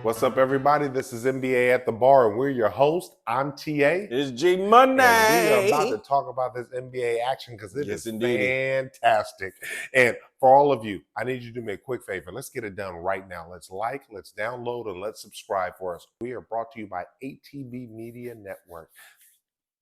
What's up, everybody? This is NBA at the Bar, and we're your host. I'm TA. It's G Monday. And we are about to talk about this NBA action because it is indeed. fantastic. And for all of you, I need you to do me a quick favor. Let's get it done right now. Let's like, let's download, and let's subscribe for us. We are brought to you by ATV Media Network.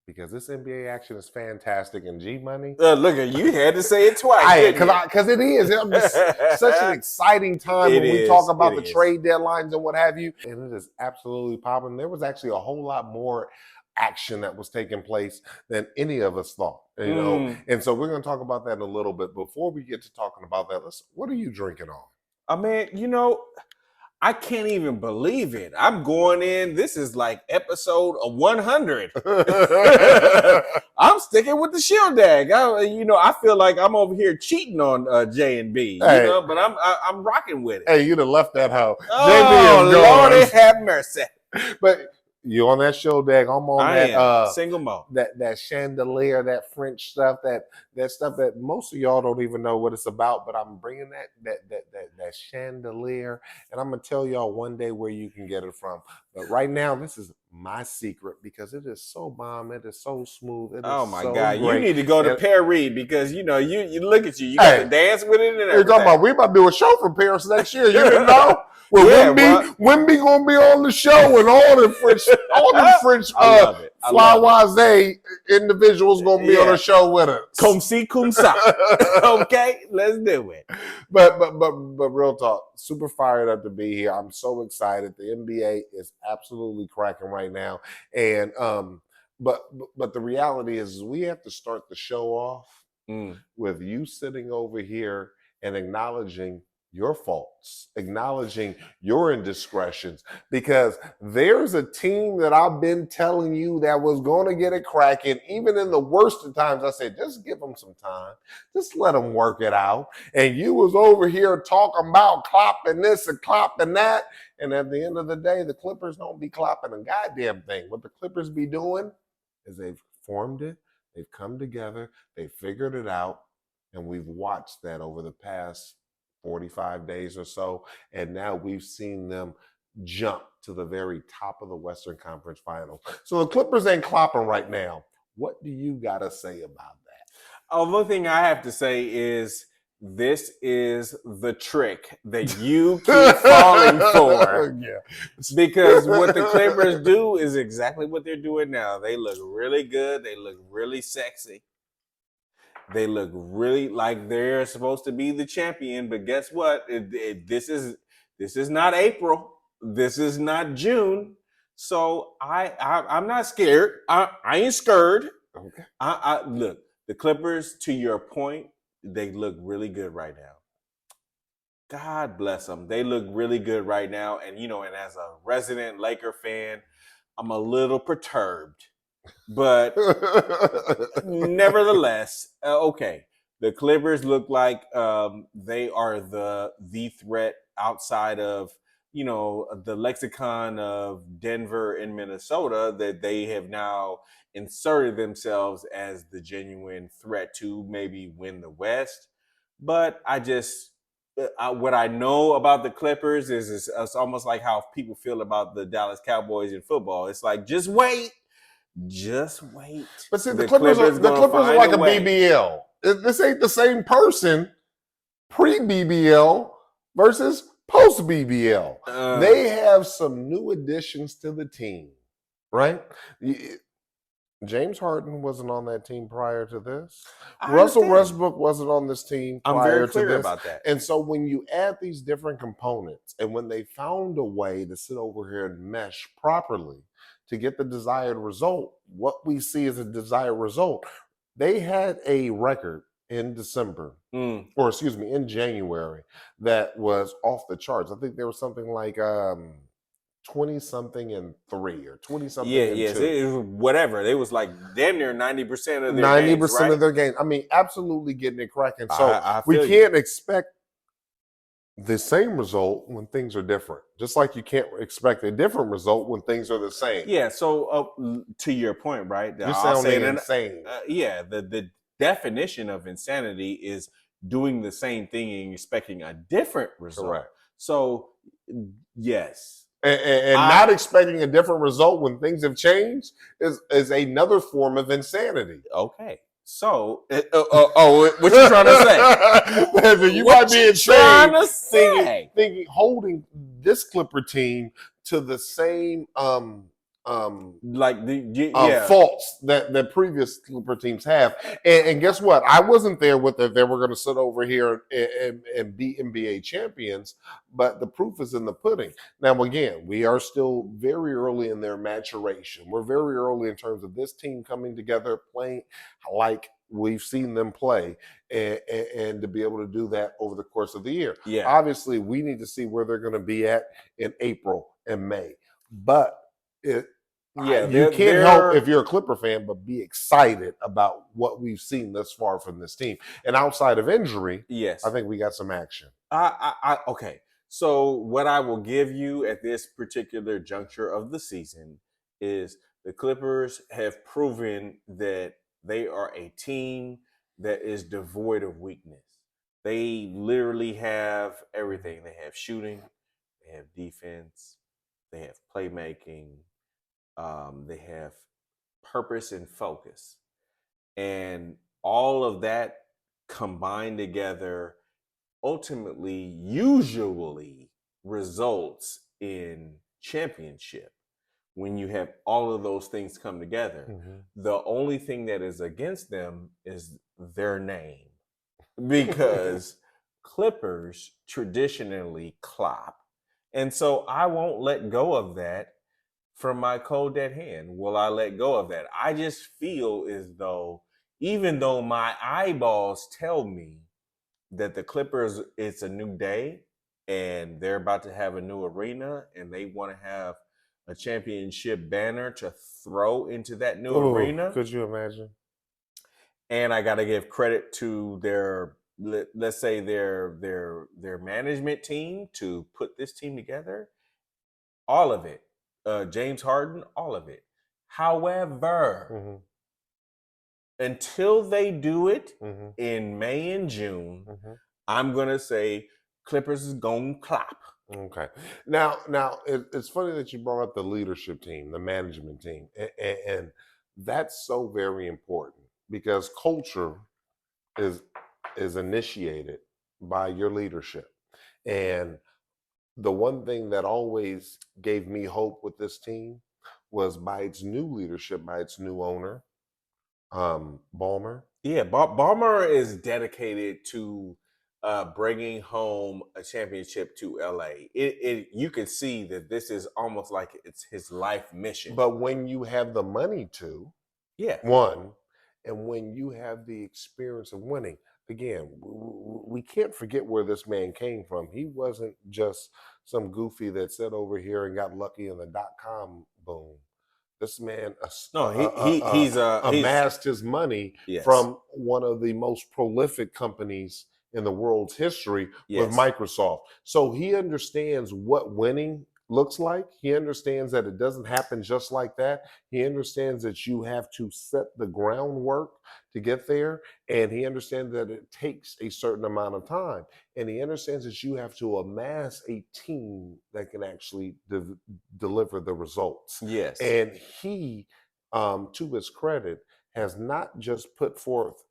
Because this NBA action is fantastic, and G Money. Look, you had to say it twice. Because it is. It's such an exciting time when we talk about the trade deadlines and what have you. And it is absolutely popping. There was actually a whole lot more action that was taking place than any of us thought. You know, and so we're going to talk about that in a little bit. Before we get to talking about that, what are you drinking on? I mean, you know, I can't even believe it. I'm going in. This is like episode 100. I'm sticking with the shield dag. I feel like I'm over here cheating on J and B. Hey. But I'm rocking with it. Hey, you'd have left that hoe. Oh, Lord have mercy. But you on that show, Dag? I'm on single malt. That chandelier, that French stuff, that stuff that most of y'all don't even know what it's about. But I'm bringing that chandelier, and I'm gonna tell y'all one day where you can get it from. But right now, this is my secret because it is so bomb. It is so smooth. Oh my so God! great. You need to go to Paris because you look at you. You got to dance with it and everything. You're talking about we about to do a show from Paris next year. You didn't know? Well, Wimby gonna be on the show, and all the French Flywise individuals gonna be on the show with us. Comme ci, comme ça. Okay, let's do it. But real talk, super fired up to be here. I'm so excited. The NBA is absolutely cracking right now, and but the reality is we have to start the show off with you sitting over here and acknowledging your faults, acknowledging your indiscretions, because there's a team that I've been telling you that was going to get it cracking. Even in the worst of times, I said, just give them some time. Just let them work it out. And you was over here talking about clopping this and clopping that. And at the end of the day, the Clippers don't be clopping a goddamn thing. What the Clippers be doing is they've formed it. They've come together. They figured it out. And we've watched that over the past 45 days or so, and now we've seen them jump to the very top of the Western Conference Finals. So the Clippers ain't clopping right now. What do you got to say about that? One thing I have to say is this is the trick that you keep falling for. Because what the Clippers do is exactly what they're doing now. They look really good. They look really sexy. They look really like they're supposed to be the champion, but guess what? This is not April. This is not June. So I'm not scared. I ain't scared. Okay. Look, the Clippers, to your point, they look really good right now. God bless them. They look really good right now. And and as a resident Laker fan, I'm a little perturbed. But nevertheless, okay. The Clippers look like they are the threat outside of the lexicon of Denver and Minnesota, that they have now inserted themselves as the genuine threat to maybe win the West. But what I know about the Clippers is it's almost like how people feel about the Dallas Cowboys in football. It's like, just wait. Just wait. But see, the Clippers are like a BBL. This ain't the same person pre-BBL versus post-BBL. They have some new additions to the team, right? James Harden wasn't on that team prior to this. Russell Westbrook wasn't on this team prior to this. I'm very clear about that. And so when you add these different components, and when they found a way to sit over here and mesh properly to get the desired result, what we see is a desired result. They had a record in December, in January, that was off the charts. I think there was something like 20-something and 3 or 20-something and 2. It was whatever. It was like damn near 90% of their 90% of their games. I mean, absolutely getting it cracking. So we can't expect the same result when things are different, just like you can't expect a different result when things are the same. Yeah. So to your point, right? You're sounding insane. The definition of insanity is doing the same thing and expecting a different result. Correct. So yes, And not expecting a different result when things have changed is another form of insanity. Okay. So, what you trying to say? You might be trying to say? Thinking holding this Clipper team to the same like the faults that previous Clipper teams have. And guess what? I wasn't there with it. They were going to sit over here and be NBA champions, but the proof is in the pudding. Now, again, we are still very early in their maturation. We're very early in terms of this team coming together, playing like we've seen them play, and to be able to do that over the course of the year. Yeah. Obviously, we need to see where they're going to be at in April and May. But you can't help if you're a Clipper fan, but be excited about what we've seen thus far from this team. And outside of injury, yes, I think we got some action. Okay. So what I will give you at this particular juncture of the season is the Clippers have proven that they are a team that is devoid of weakness. They literally have everything. They have shooting, they have defense, they have playmaking, they have purpose and focus. And all of that combined together ultimately usually results in championship when you have all of those things come together. Mm-hmm. The only thing that is against them is their name, because Clippers traditionally clop. And so I won't let go of that from my cold dead hand. Will I let go of that? I just feel as though, even though my eyeballs tell me that the Clippers, it's a new day and they're about to have a new arena and they want to have a championship banner to throw into that new arena. Could you imagine? And I got to give credit to their, let's say their management team to put this team together. All of it. James Harden, all of it. However, until they do it in May and June, I'm going to say Clippers is going to clap. Okay. Now it's funny that you brought up the leadership team, the management team, and that's so very important because culture is initiated by your leadership. And the one thing that always gave me hope with this team was by its new leadership, by its new owner, Balmer. Yeah, Balmer is dedicated to bringing home a championship to LA. You can see that this is almost like it's his life mission. But when you have the money to, and when you have the experience of winning, again, we can't forget where this man came from. He wasn't just some goofy that sat over here and got lucky in the .com boom. This man he's amassed his money from one of the most prolific companies in the world's history with Microsoft. So he understands what winning looks like. He understands that it doesn't happen just like that. He understands that you have to set the groundwork to get there. And he understands that it takes a certain amount of time. And he understands that you have to amass a team that can actually deliver the results. Yes. And he, to his credit, has not just put forth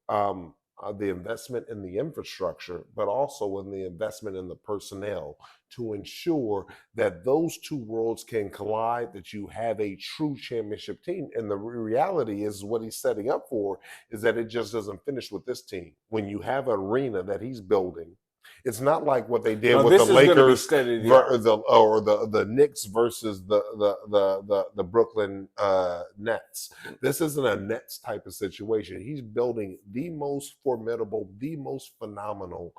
the investment in the infrastructure, but also in the investment in the personnel to ensure that those two worlds can collide, that you have a true championship team. And the reality is what he's setting up for is that it just doesn't finish with this team. When you have an arena that he's building, it's not like what they did with the Lakers or the Knicks versus the Brooklyn Nets. This isn't a Nets type of situation. He's building the most formidable, the most phenomenal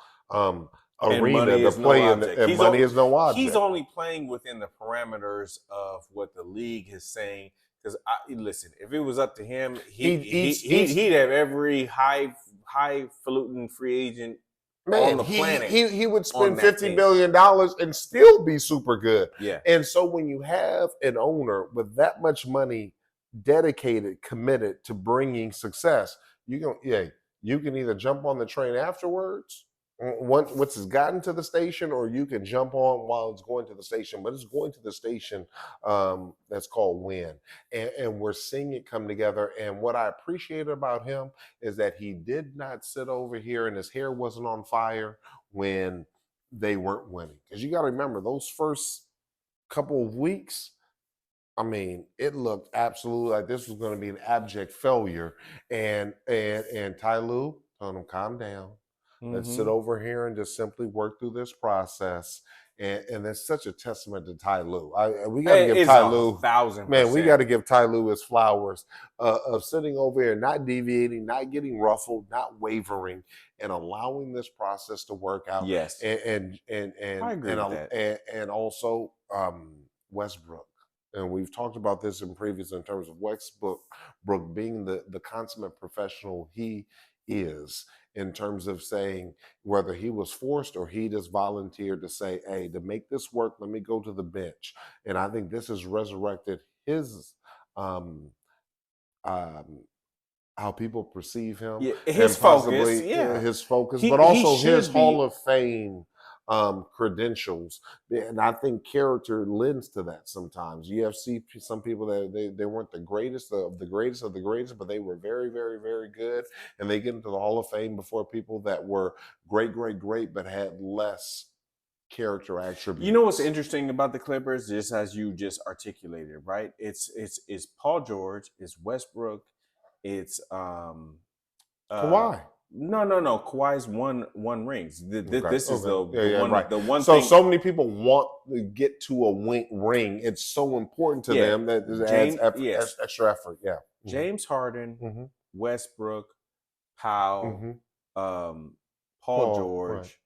arena to play in, and money is no object. He's only playing within the parameters of what the league is saying. Because listen, if it was up to him, he'd have every highfalutin free agent on the planet. He would spend $50 billion and still be super good. Yeah. And so when you have an owner with that much money dedicated, committed to bringing success, you can either jump on the train afterwards once it's gotten to the station, or you can jump on while it's going to the station, but it's going to the station that's called Win. And we're seeing it come together. And what I appreciate about him is that he did not sit over here and his hair wasn't on fire when they weren't winning. Because you got to remember, those first couple of weeks, I mean, it looked absolutely like this was going to be an abject failure. And Ty Lue told him, calm down. Let's sit over here and just simply work through this process. And that's such a testament to Ty Lue. We got to give Ty Lue, 1,000%. man, we got to give Ty Lue his flowers of sitting over here, not deviating, not getting ruffled, not wavering, and allowing this process to work out. Yes. And I agree with that. And also Westbrook. And we've talked about this in previous in terms of Westbrook being the consummate professional he is, in terms of saying whether he was forced or he just volunteered to say, hey, to make this work, let me go to the bench. And I think this has resurrected his how people perceive him, his focus, his focus, but also his Hall of Fame credentials. And I think character lends to that sometimes. You have some people that they weren't the greatest of the greatest of the greatest, but they were very, very, very good. And they get into the Hall of Fame before people that were great, but had less character attributes. You know what's interesting about the Clippers, just as you just articulated, right? It's Paul George, it's Westbrook, it's Kawhi. No. Kawhi's won rings. This is the one. Right. The one. So many people want to get to a ring. It's so important to them that it adds extra effort. Yeah. James Harden, Westbrook, Powell, Paul George.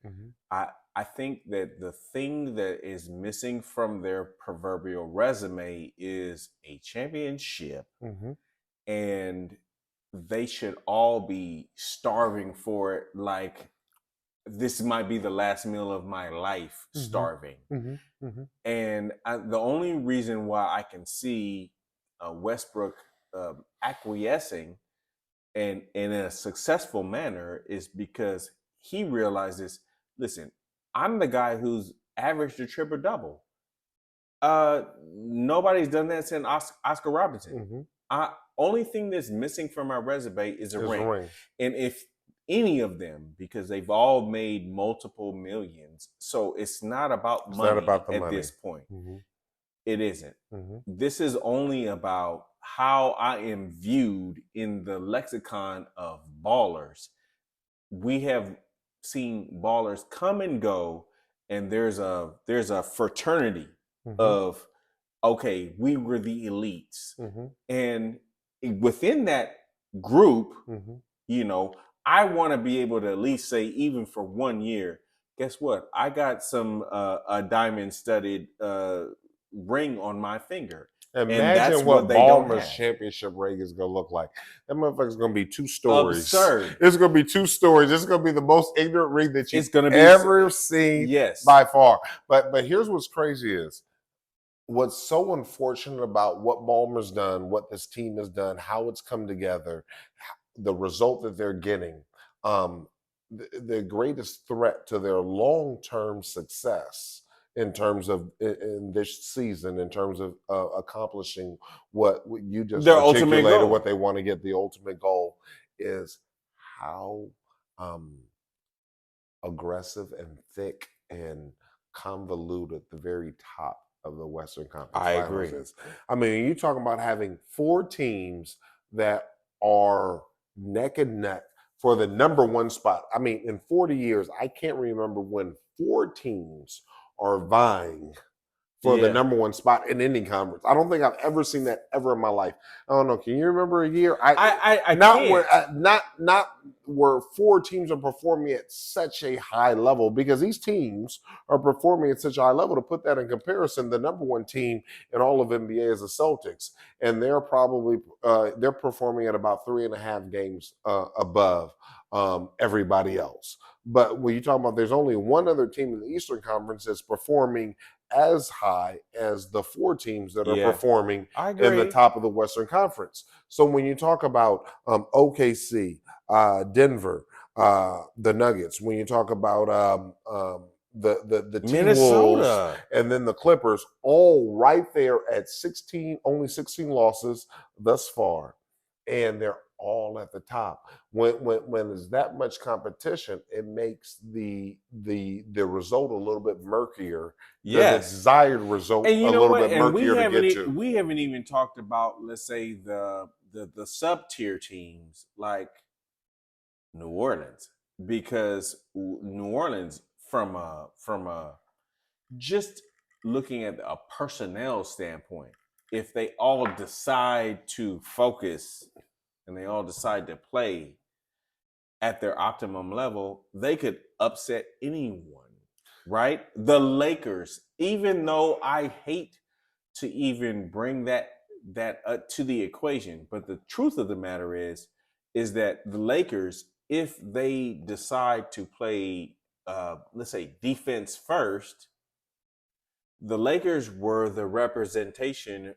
Right. I think that the thing that is missing from their proverbial resume is a championship, and they should all be starving for it. Like, this might be the last meal of my life, starving. And the only reason why I can see Westbrook acquiescing and in a successful manner is because he realizes, listen, I'm the guy who's averaged a triple-double. Nobody's done that since Oscar Robertson. Only thing that's missing from my resume is a ring. And if any of them, because they've all made multiple millions, so it's not about money at this point. It isn't. This is only about how I am viewed in the lexicon of ballers. We have seen ballers come and go, and there's a fraternity of, okay, we were the elites. And within that group, you know, I want to be able to at least say, even for 1 year, guess what? I got some a diamond studded ring on my finger. Imagine what Balmer's championship ring is going to look like. That motherfucker's going to be 2 stories. Absurd. It's going to be 2 stories. It's going to be the most ignorant ring that you've ever seen by far. But here's what's crazy is, what's so unfortunate about what Balmer's done, what this team has done, how it's come together, the result that they're getting, the greatest threat to their long-term success in terms of in this season, in terms of accomplishing what you just articulated, what they want to get, the ultimate goal, is how aggressive and thick and convoluted the very top of the Western Conference Finals is. I mean, you're talking about having 4 teams that are neck and neck for the number 1 spot. I mean, in 40 years, I can't remember when 4 teams are vying for the number 1 spot in any conference. I don't think I've ever seen that ever in my life. I don't know. Can you remember a year? Not where 4 teams are performing at such a high level, because these teams are performing at such a high level. To put that in comparison, the number 1 team in all of NBA is the Celtics, and they're probably they're performing at about 3.5 games above everybody else. But when you talk about, there's only one other team in the Eastern Conference that's performing as high as the 4 teams that are performing in the top of the Western Conference. So when you talk about OKC, Denver, the Nuggets, when you talk about the T-Wolves, Minnesota. and then the Clippers, all right there at 16, only 16 losses thus far, and they're all at the top. When there's that much competition, it makes the result a little bit murkier. The desired result and you a know little what? bit And murkier to get to. we haven't even talked about, let's say, the sub tier teams like New Orleans, because New Orleans, from a just looking at a personnel standpoint, if they all decide to focus and they all decide to play at their optimum level, they could upset anyone, right? The Lakers, even though I hate to even bring that to the equation, but the truth of the matter is that the Lakers, if they decide to play, let's say, defense first, the Lakers were the representation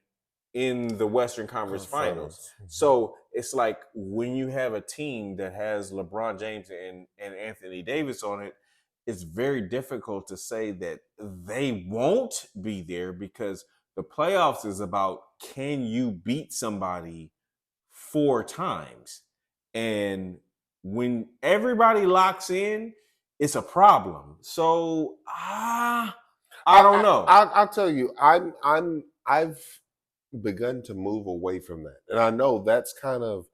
in the Western Conference Finals. So it's like when you have a team that has LeBron James and Anthony Davis on it, it's very difficult to say that they won't be there, because the playoffs is about, can you beat somebody 4 times? And when everybody locks in, it's a problem. So I don't know. I'll tell you, I've begun to move away from that, and I know that's kind of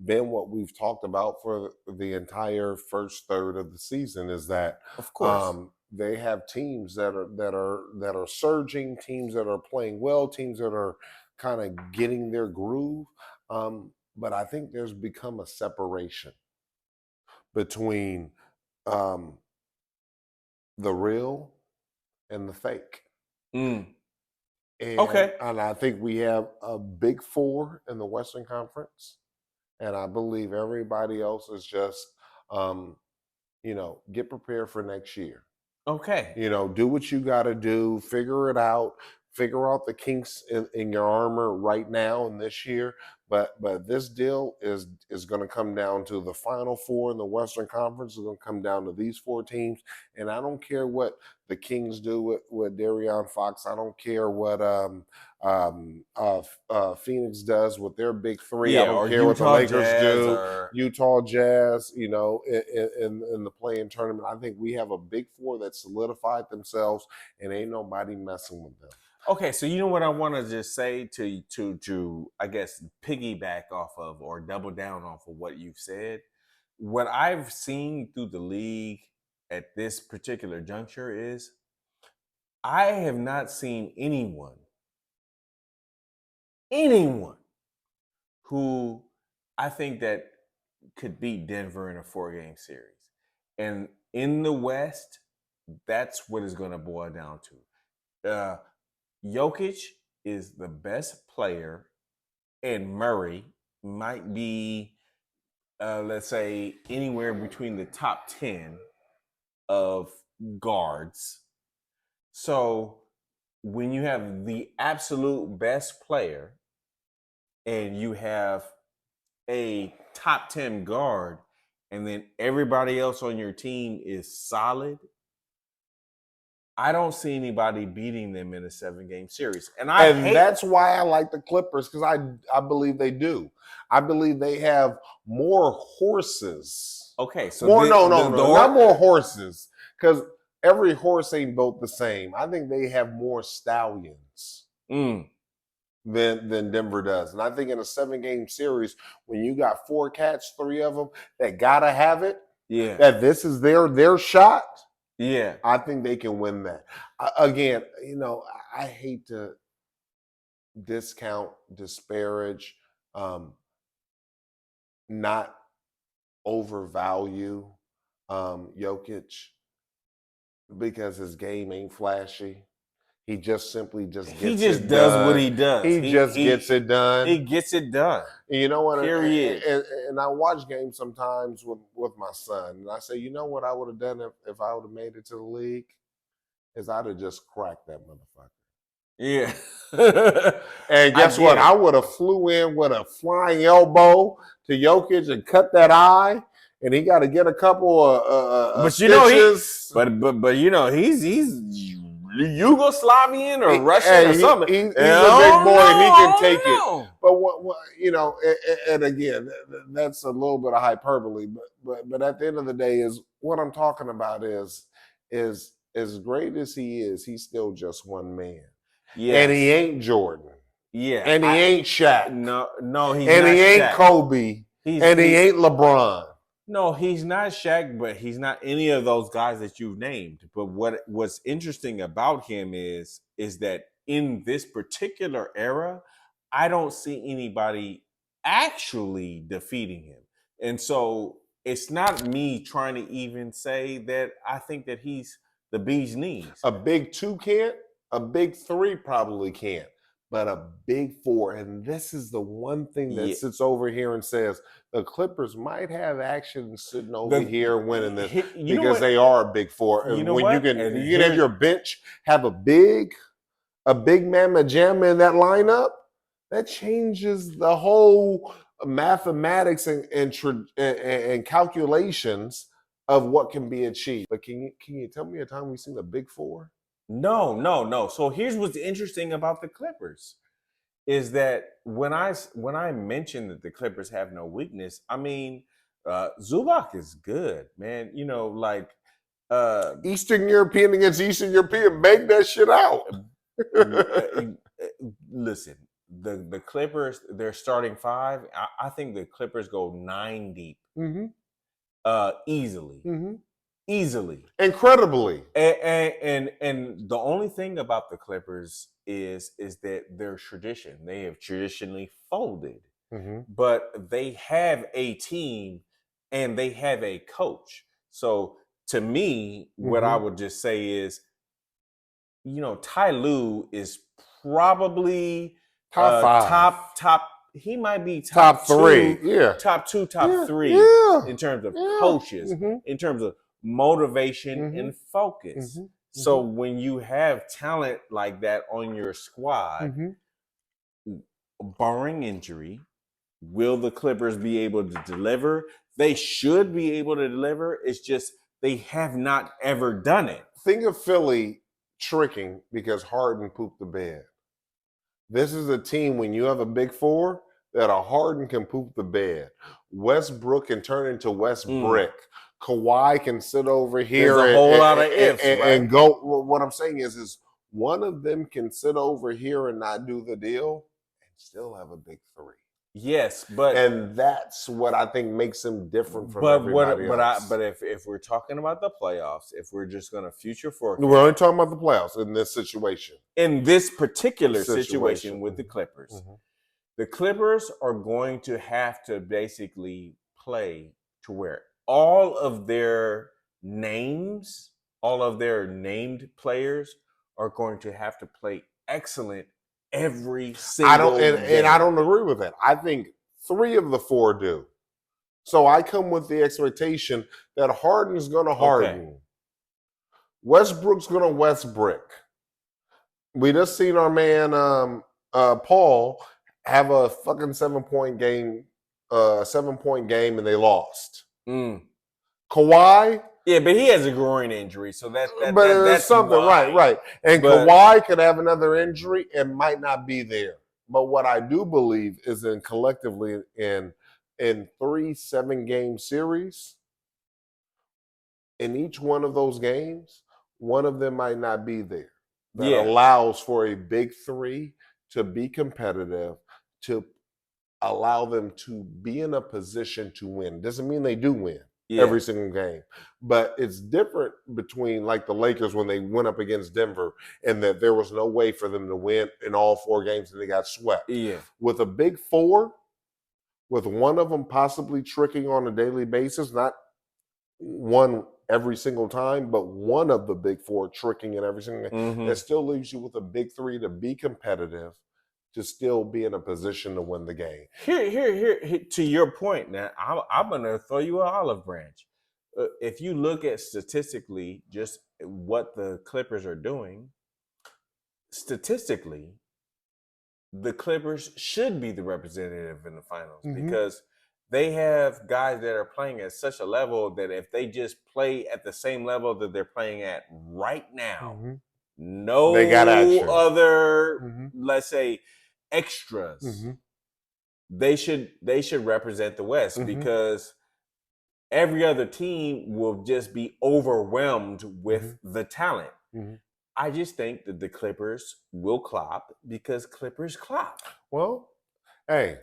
been what we've talked about for the entire first third of the season. Is that, of course, they have teams that are surging, teams that are playing well, teams that are kind of getting their groove. But I think there's become a separation between the real and the fake. And, and I think we have a big 4 in the Western Conference, and I believe everybody else is just, get prepared for next year. Okay. Do what you got to do, figure it out, figure out the kinks in your armor right now and this year. But this deal is going to come down to the Final 4 in the Western Conference. It's going to come down to these 4 teams, and I don't care what the Kings do with De'Aaron Fox. I don't care what Phoenix does with their big 3. Yeah, I don't care what the Lakers do. Utah Jazz, in the play-in tournament. I think we have a big 4 that solidified themselves, and ain't nobody messing with them. Okay, so you know what I want to just say to I guess piggyback off of, or double down off of what you've said. What I've seen through the league at this particular juncture is, I have not seen anyone who I think that could beat Denver in a 4-game series. And in the West, that's what it's going to boil down to. Jokic is the best player, and Murray might be, let's say, anywhere between the top 10 of guards. So when you have the absolute best player and you have a top 10 guard, and then everybody else on your team is solid, I don't see anybody beating them in a 7-game series. And that's why I like the Clippers, because I believe they do. I believe they have more horses. Okay, so not more horses, because every horse ain't built the same. I think they have more stallions than Denver does. And I think in a 7-game series, when you got 4 cats, 3 of them that gotta have it, that this is their shot. Yeah, I think they can win that. Again, I hate to discount, disparage, not overvalue Jokic, because his game ain't flashy. He just simply does what he does. He gets it done. He gets it done. You know what? Period. And I watch games sometimes with my son, and I say, you know what I would have done if I would have made it to the league? Is I'd have just cracked that motherfucker. Yeah. And guess what? I would have flew in with a flying elbow to Jokic and cut that eye, and he got to get a couple of but stitches. But he's Yugoslavian or Russian or something. He's a big boy and he can take it. But what and again, that's a little bit of hyperbole. But at the end of the day, is what I'm talking about is as great as he is, he's still just one man. Yes. And he ain't Jordan. Yeah. And he ain't Shaq. No, he's and not he ain't Shaq. Kobe. He ain't LeBron. No, he's not Shaq, but he's not any of those guys that you've named. But what's interesting about him is that in this particular era, I don't see anybody actually defeating him. And so it's not me trying to even say that I think that he's the bee's knees. A big two can't. A big three probably can't. But a big four, and this is the one thing that sits over here and says the Clippers might have action sitting over here winning this because they are a big four. And when you can have your bench have a big mamma jamma in that lineup, that changes the whole mathematics and calculations of what can be achieved. But can you tell me a time we've seen a big four? No. So here's what's interesting about the Clippers is that when I mentioned that the Clippers have no weakness, I mean, Zubac is good, man. Eastern European against Eastern European, make that shit out. Listen, the Clippers, their starting five, I think the Clippers go 9 deep, easily. Easily, incredibly, and the only thing about the Clippers is that their tradition. They have traditionally folded, but they have a team and they have a coach. So to me, what I would just say is, Ty Lue is probably top five, top. He might be top three, top two, top three in terms of coaches, in terms of motivation and focus. So when you have talent like that on your squad, barring injury, will the Clippers be able to deliver? They should be able to deliver. It's just they have not ever done it. Think of Philly tricking because Harden pooped the bed. This is a team when you have a big four that a Harden can poop the bed. Westbrook can turn into Westbrick. Kawhi can sit over here. There's a whole lot of ifs, right? And go. What I'm saying is one of them can sit over here and not do the deal and still have a big three. Yes, and that's what I think makes him different from everybody else. But if we're talking about the playoffs, if we're just going to future forecast, we're only talking about the playoffs in this situation. In this particular situation with the Clippers, the Clippers are going to have to basically play to where all of their names, all of their named players are going to have to play excellent every single game. And I don't agree with that. I think 3 of the 4 do. So I come with the expectation that Harden's going to Harden. Okay. Westbrook's going to Westbrick. We just seen our man Paul have a fucking 7-point game, 7-point game, and they lost. Kawhi, yeah, but he has a groin injury, so that's something, why. right. And Kawhi could have another injury and might not be there. But what I do believe is in collectively in 3 7-game series, in each one of those games, one of them might not be there. That allows for a big 3 to be competitive, to allow them to be in a position to win. Doesn't mean they do win every single game, but it's different between like the Lakers when they went up against Denver and that there was no way for them to win in all 4 games and they got swept. Yeah. With a big 4, with one of them possibly tricking on a daily basis, not one every single time, but one of the big 4 tricking in every single game, that still leaves you with a big 3 to be competitive, to still be in a position to win the game. Here, to your point, now, I'm going to throw you an olive branch. If you look at statistically just what the Clippers are doing, statistically, the Clippers should be the representative in the finals because they have guys that are playing at such a level that if they just play at the same level that they're playing at right now, no They got action. other, let's say, extras. They should represent the West because every other team will just be overwhelmed with the talent. I just think that the Clippers will clop because Clippers clop. Well, hey.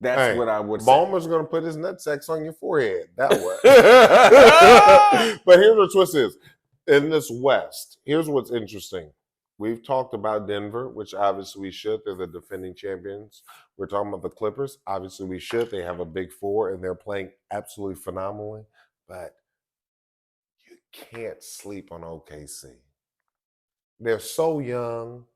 That's what I would say. Balmer's going to put his nutsack on your forehead. That way. But here's what the twist is. In this West, here's what's interesting. We've talked about Denver, which obviously we should. They're the defending champions. We're talking about the Clippers. Obviously we should. They have a big four, and they're playing absolutely phenomenally. But you can't sleep on OKC. They're so young.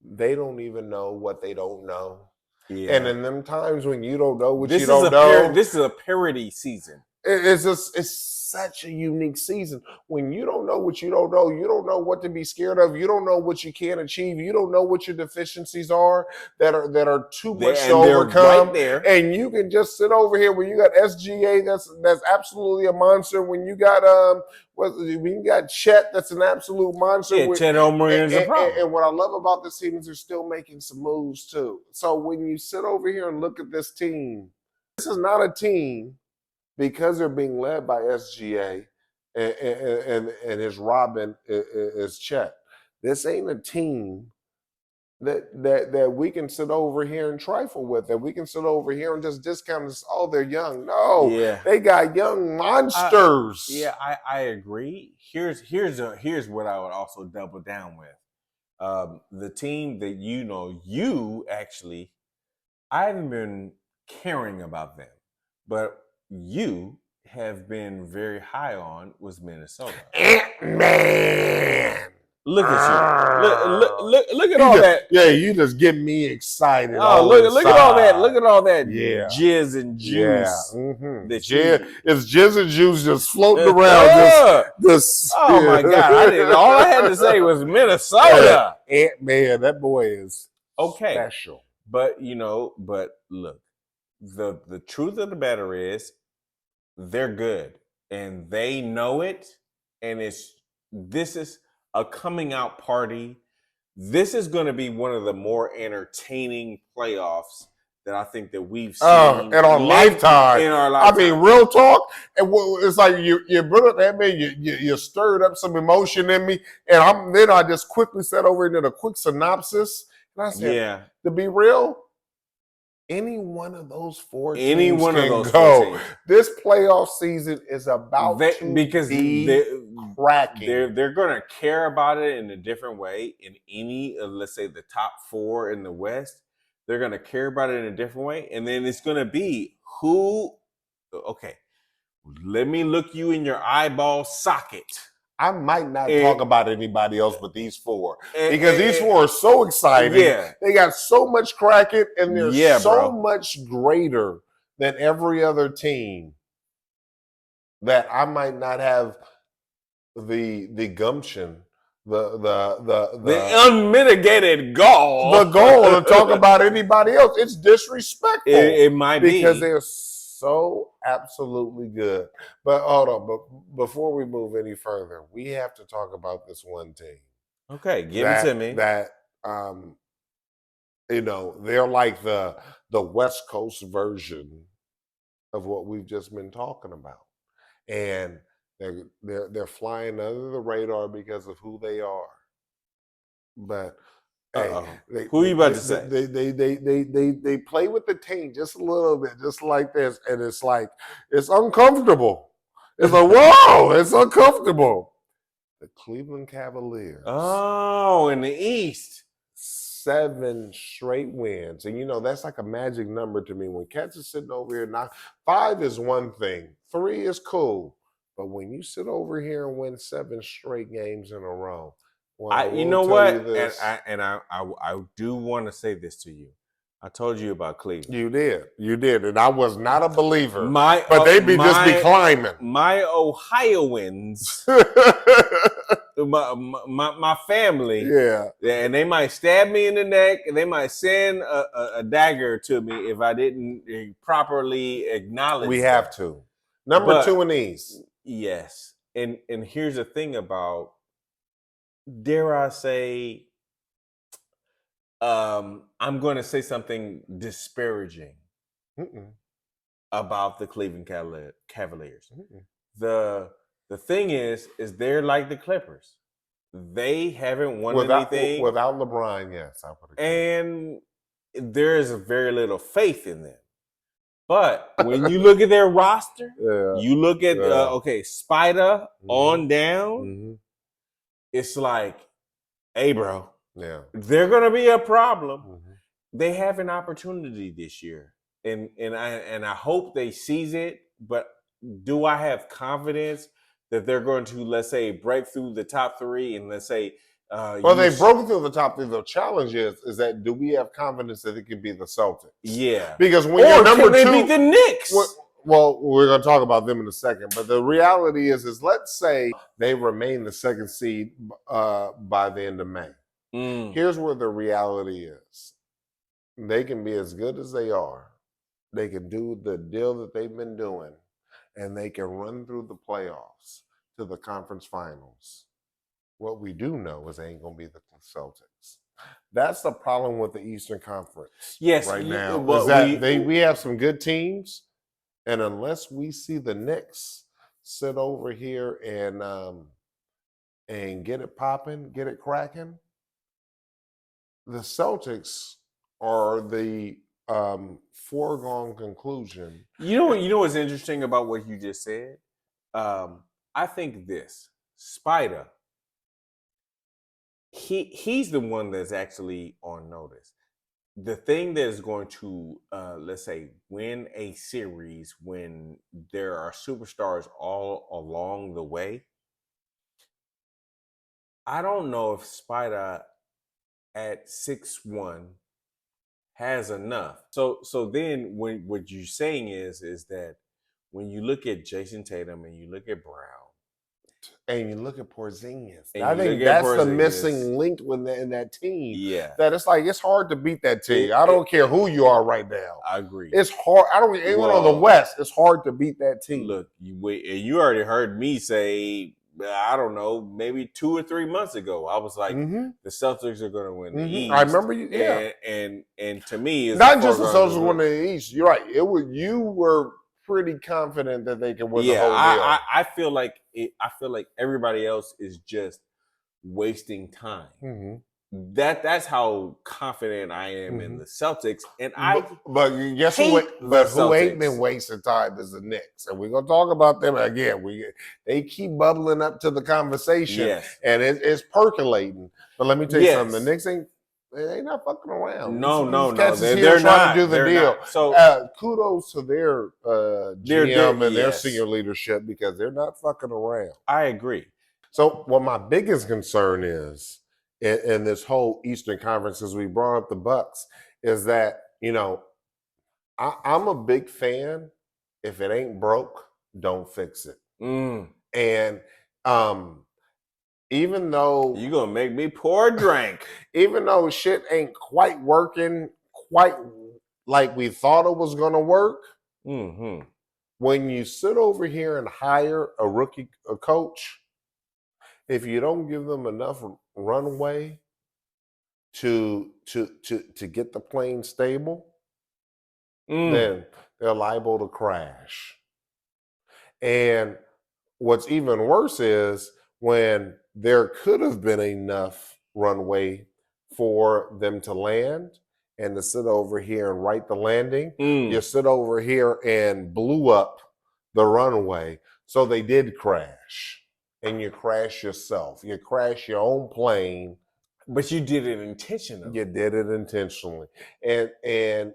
They don't even know what they don't know. Yeah. And in them times when you don't know what you don't know. This is a parody season. It's such a unique season. When you don't know what you don't know what to be scared of, you don't know what you can't achieve, you don't know what your deficiencies are that are too much to overcome. Right there. And you can just sit over here when you got SGA that's absolutely a monster. When you got when you got Chet, that's an absolute monster. Yeah, Chet Omer is a problem. And what I love about this team is they're still making some moves too. So when you sit over here and look at this team, this is not a team. Because they're being led by SGA and his Robin is Chet. This ain't a team that we can sit over here and trifle with, that we can sit over here and just discount this. Oh, they're young. No, they got young monsters. I agree. Here's what I would also double down with. The team that you actually, I haven't been caring about them, but you have been very high on was Minnesota. Ant-Man. Look at you. Look at all that. Yeah, you just get me excited. Oh, look at all that. Look at all that jizz and juice. Yeah. It's jizz and juice just floating around. Oh my God. All I had to say was Minnesota. Ant-Man, that boy is okay. Special. But look, the truth of the matter is they're good and they know it, and this is a coming out party. This is going to be one of the more entertaining playoffs that I think that we've seen in our lifetime. I mean, real talk. And it's like you brought up that man. You stirred up some emotion in me, and then I just quickly said over into the quick synopsis. And I said, to be real. Any one of those four teams can go. This playoff season is about to be cracking. They're going to care about it in a different way. In any of, let's say, the top four in the West, they're going to care about it in a different way. And then it's going to be okay, let me look you in your eyeball socket. I might not talk about anybody else but these four because these four are so exciting. Yeah. They got so much cracking, and they're so much greater than every other team that I might not have the gumption, the unmitigated gall, to talk about anybody else. It's disrespectful. It might be because they're so absolutely good. But hold on, but before we move any further, we have to talk about this one team. Okay, give it to me. That they're like the West Coast version of what we've just been talking about. And they're flying under the radar because of who they are. But who are you about to say? They play with the team just a little bit, just like this, and it's like it's uncomfortable. It's like whoa, it's uncomfortable. The Cleveland Cavaliers. Oh, in the East, 7 straight wins, and that's like a magic number to me. When cats are sitting over here, now 5 is one thing, 3 is cool, but when you sit over here and win 7 straight games in a row. I do want to say this to you. I told you about Cleveland. You did, and I was not a believer. But they just be climbing. My Ohioans my family. Yeah. And they might stab me in the neck, and they might send a dagger to me if I didn't properly acknowledge. We have to. Number 2 in these. Yes, and here's the thing about, dare I say, I'm going to say something disparaging about the Cleveland Cavaliers. The thing is they're like the Clippers. They haven't won anything without LeBron. Yes, I would agree. And there is very little faith in them. But when you look at their roster, you look at Spider on down. It's like, hey, bro, they're gonna be a problem. They have an opportunity this year, and I hope they seize it. But do I have confidence that they're going to, let's say, break through the top 3 and let's say, well, they broke through the top 3. The challenge is that do we have confidence that it can be the Celtics? Yeah, because when you're number 2, they beat the Knicks. Well, we're going to talk about them in a second, but the reality is let's say they remain the 2nd seed by the end of May. Here's where the reality is: they can be as good as they are. They can do the deal that they've been doing, and they can run through the playoffs to the conference finals. What we do know is they ain't going to be the Celtics. That's the problem with the Eastern Conference right now. Is that we have some good teams, and unless we see the Knicks sit over here and get it popping, get it cracking, the Celtics are the foregone conclusion. You know what's interesting about what you just said? I think this Spider, he's the one that's actually on notice. The thing that is going to, let's say, win a series when there are superstars all along the way, I don't know if Spider at 6'1" has enough. So then what you're saying is that when you look at Jason Tatum and you look at Brown, and you look at Porzingis, I think that's the missing link in that team. Yeah, that it's like it's hard to beat that team. I don't care who you are right now. I agree. It's hard. I don't even on the West. It's hard to beat that team. Look, you already heard me say, I don't know, maybe 2 or 3 months ago, I was like, the Celtics are going to win the East. I remember you. Yeah, and to me, it's not just the Celtics winning the East. You're right. You were pretty confident that they can win the whole deal. I feel like everybody else is just wasting time. That's how confident I am in the Celtics, and but guess who ain't been wasting time is the Knicks, and we're gonna talk about them again. They keep bubbling up to the conversation, and it's percolating. But let me tell you something: the Knicks they're not fucking around. No. They're trying to do the deal. Not. So kudos to their GM and their senior leadership because they're not fucking around. I agree. So what my biggest concern is in this whole Eastern Conference, as we brought up the Bucks, is that I'm a big fan. If it ain't broke, don't fix it. And even though you're gonna make me pour a drink, even though shit ain't quite working quite like we thought it was gonna work, when you sit over here and hire a coach, if you don't give them enough runway to get the plane stable, then they're liable to crash. And what's even worse is when there could have been enough runway for them to land and to sit over here and right the landing. You sit over here and blew up the runway. So they did crash. And you crash yourself. You crash your own plane. But you did it intentionally. You did it intentionally. And I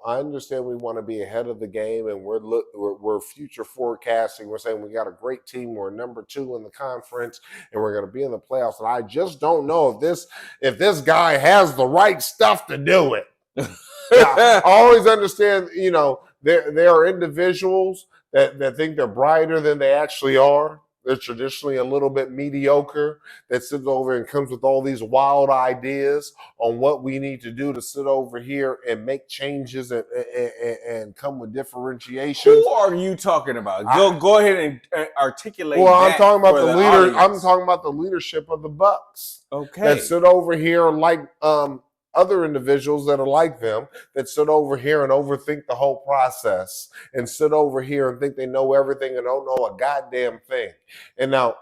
understand we want to be ahead of the game and we're future forecasting. We're saying we got a great team. We're number 2 in the conference and we're going to be in the playoffs. And I just don't know if this guy has the right stuff to do it. I always understand, there are individuals that think they're brighter than they actually are. that's traditionally a little bit mediocre, that sits over and comes with all these wild ideas on what we need to do to sit over here and make changes and come with differentiation. Who are you talking about? Go ahead and articulate. Well, I'm talking about the leader. Audience. I'm talking about the leadership of the Bucks. Okay. That sit over here like other individuals that are like them, that sit over here and overthink the whole process, and sit over here and think they know everything and don't know a goddamn thing. And now,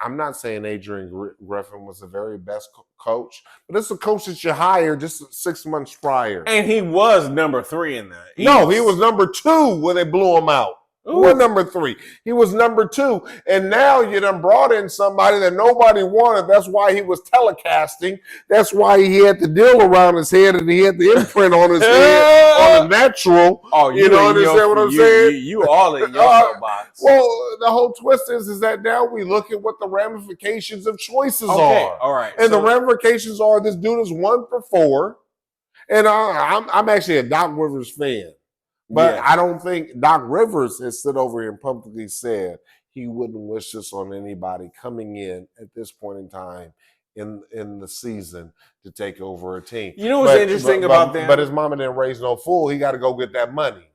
I'm not saying Adrian Griffin was the very best coach, but it's a coach that you hired just 6 months prior. And he was number 3 in that. No, he was number 2 when they blew him out. He was number 3. He was number 2. And now you done brought in somebody that nobody wanted. That's why he was telecasting. That's why he had the deal around his head and he had the imprint on his head on a natural. Oh, you know what I'm saying? You all in your soapbox. Well, the whole twist is that now we look at what the ramifications of choices are. All right. And the ramifications are this dude is 1 for 4. And I'm actually a Doc Rivers fan. But I don't think Doc Rivers has stood over here and publicly said he wouldn't wish this on anybody coming in at this point in time in the season to take over a team. You know what's interesting about them? But his mama didn't raise no fool. He got to go get that money.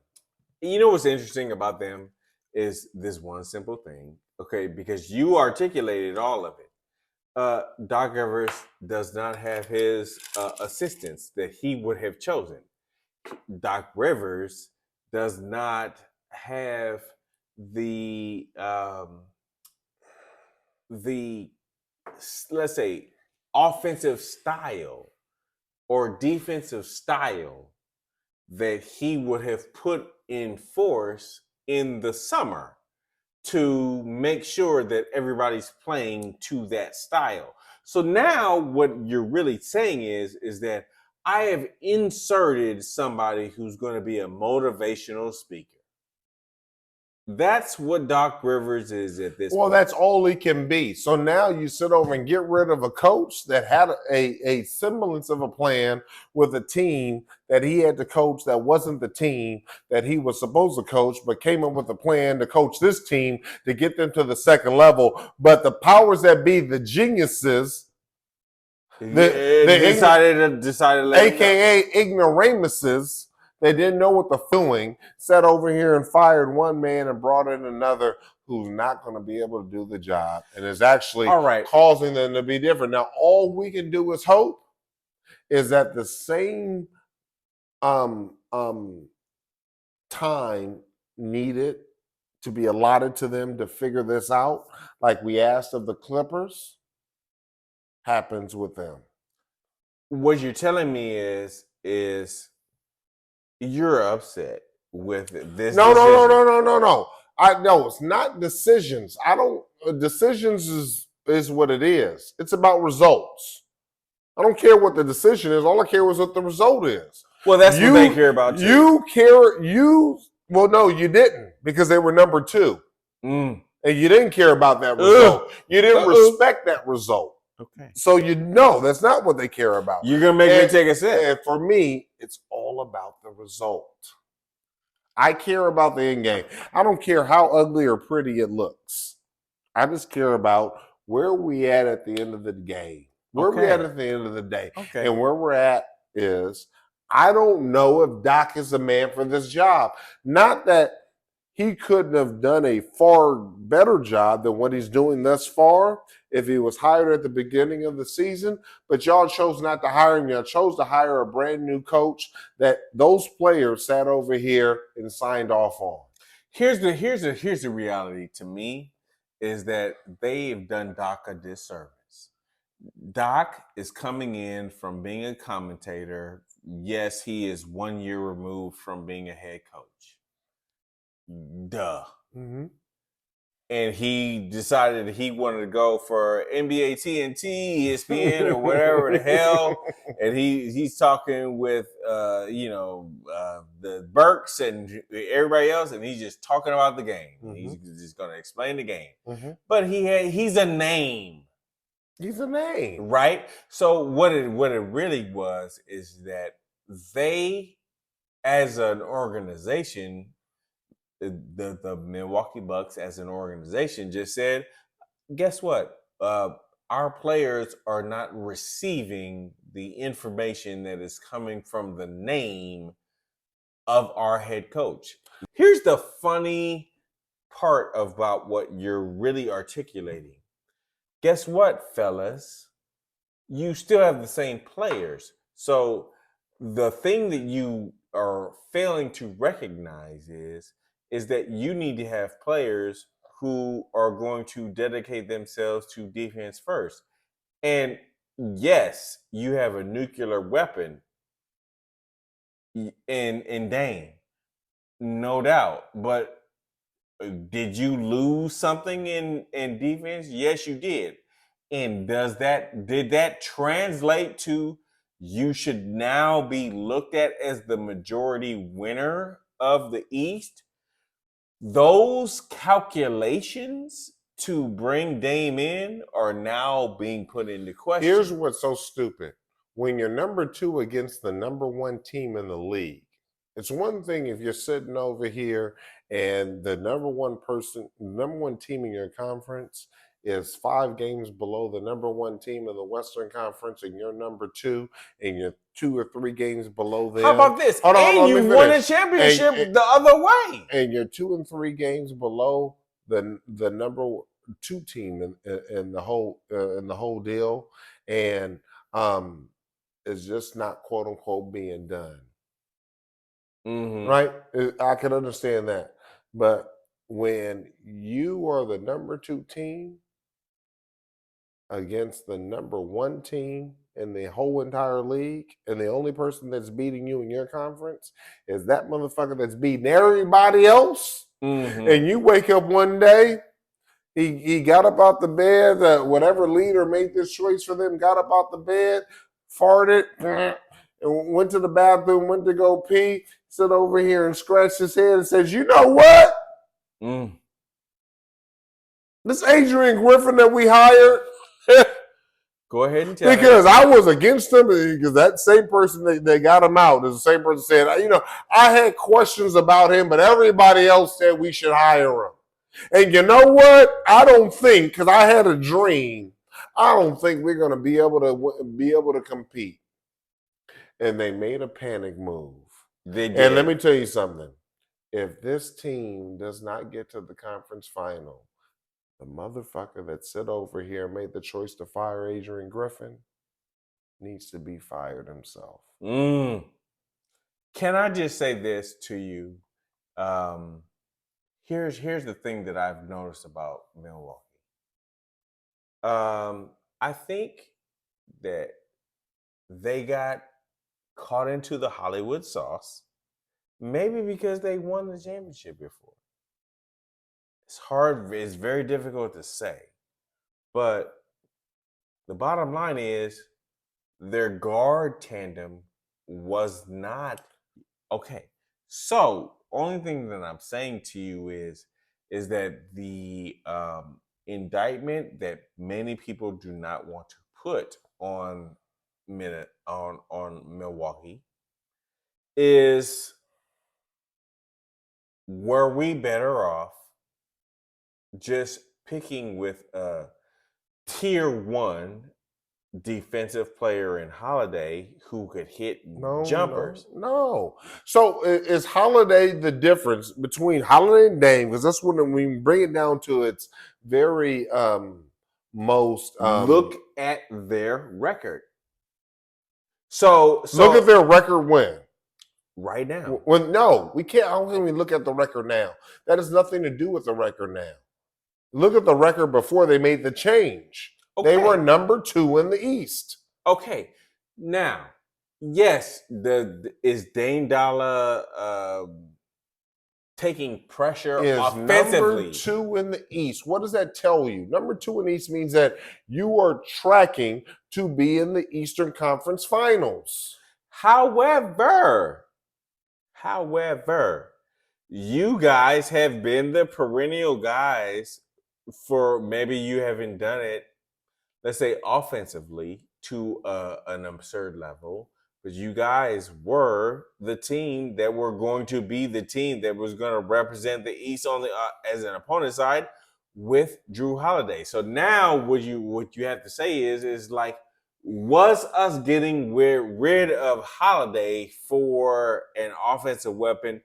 You know what's interesting about them is this one simple thing, okay? Because you articulated all of it. Doc Rivers does not have his assistants that he would have chosen. Doc Rivers does not have the let's say offensive style or defensive style that he would have put in force in the summer to make sure that everybody's playing to that style. So now what you're really saying is that I have inserted somebody who's going to be a motivational speaker. That's what Doc Rivers is at this point. Well, that's all he can be. So now you sit over and get rid of a coach that had a semblance of a plan with a team that he had to coach that wasn't the team that he was supposed to coach, but came up with a plan to coach this team to get them to the second level. But the powers that be, the geniuses, decided to AKA ignoramuses, they didn't know what they're doing, sat over here and fired one man and brought in another who's not going to be able to do the job and is actually causing them to be different. Now, all we can do is hope is that the same time needed to be allotted to them to figure this out, like we asked of the Clippers, happens with them. What you're telling me is you're upset with this. No. I know it's not decisions. Decisions is what it is. It's about results. I don't care what the decision is. All I care is what the result is. Well, that's what they care about too. Well, no, you didn't, because they were number 2. And you didn't care about that result. You didn't respect that result. Okay. So that's not what they care about. You're going to make me take a sip. And for me, it's all about the result. I care about the end game. I don't care how ugly or pretty it looks. I just care about where we at the end of the game. Where we at the end of the day. Okay. And where we're at is, I don't know if Doc is the man for this job. Not that he couldn't have done a far better job than what he's doing thus far if he was hired at the beginning of the season, but y'all chose not to hire him. Y'all chose to hire a brand new coach that those players sat over here and signed off on. Here's the reality to me is that they've done Doc a disservice. Doc is coming in from being a commentator. Yes, he is 1 year removed from being a head coach. Duh. Mm-hmm. And he decided he wanted to go for NBA TNT, ESPN, or whatever the hell. And he's talking with the Burks and everybody else, and he's just talking about the game. Mm-hmm. He's just going to explain the game. Mm-hmm. But he's a name. He's a name, right? So what it really was is that they, as an organization, the Milwaukee Bucks as an organization just said, guess what? Our players are not receiving the information that is coming from the name of our head coach. Here's the funny part about what you're really articulating. Guess what, fellas? You still have the same players. So the thing that you are failing to recognize is that you need to have players who are going to dedicate themselves to defense first. And yes, you have a nuclear weapon in Dame, no doubt. But did you lose something in defense? Yes, you did. And did that translate to you should now be looked at as the majority winner of the East? Those calculations to bring Dame in are now being put into question. Here's what's so stupid. When you're number 2 against the number 1 team in the league, it's one thing if you're sitting over here and the number 1 team in your conference is 5 games below the number 1 team in the Western Conference, and you're number 2, and you're 2 or 3 games below them. How about this? Hold on, you won a championship the other way. And you're 2 and 3 games below the number 2 team in the whole deal, and it's just not quote unquote being done. Mm-hmm. Right? I can understand that, but when you are the number 2 team against the number 1 team in the whole entire league, and the only person that's beating you in your conference is that motherfucker that's beating everybody else, and you wake up one day, he got up out the bed, whatever leader made this choice for them, got up out the bed, farted, and went to the bathroom, went to go pee, sit over here and scratched his head and says, you know what? This Adrian Griffin that we hired, go ahead and tell because I was against him, because that same person they got him out is the same person said, I had questions about him, but everybody else said we should hire him. And you know what? I don't think, because I had a dream, I don't think we're going to be able to compete. And they made a panic move. They did. And let me tell you something. If this team does not get to the conference final, the motherfucker that sit over here and made the choice to fire Adrian Griffin needs to be fired himself. Can I just say this to you? Here's the thing that I've noticed about Milwaukee. I think that they got caught into the Hollywood sauce, maybe because they won the championship before. It's very difficult to say. But the bottom line is their guard tandem was not okay. So only thing that I'm saying to you is that the indictment that many people do not want to put on Milwaukee is, were we better off just picking with a tier 1 defensive player in Holiday who could hit jumpers? No. So is Holiday the difference between Holiday and Dame? Because that's when we bring it down to its very most. Look at their record. So look at their record when. Right now. No, we can't. I don't even look at the record now. That has nothing to do with the record now. Look at the record before they made the change. Okay. They were number 2 in the East. Okay. Now, yes, is Dame Dollar taking pressure offensively? Number 2 in the East. What does that tell you? Number 2 in the East means that you are tracking to be in the Eastern Conference Finals. However, you guys have been the perennial guys for, maybe you haven't done it, let's say offensively, to an absurd level, but you guys were the team that were going to be the team that was going to represent the East on the as an opponent side with Drew Holiday. So now what you have to say is like, was us getting rid of Holiday for an offensive weapon,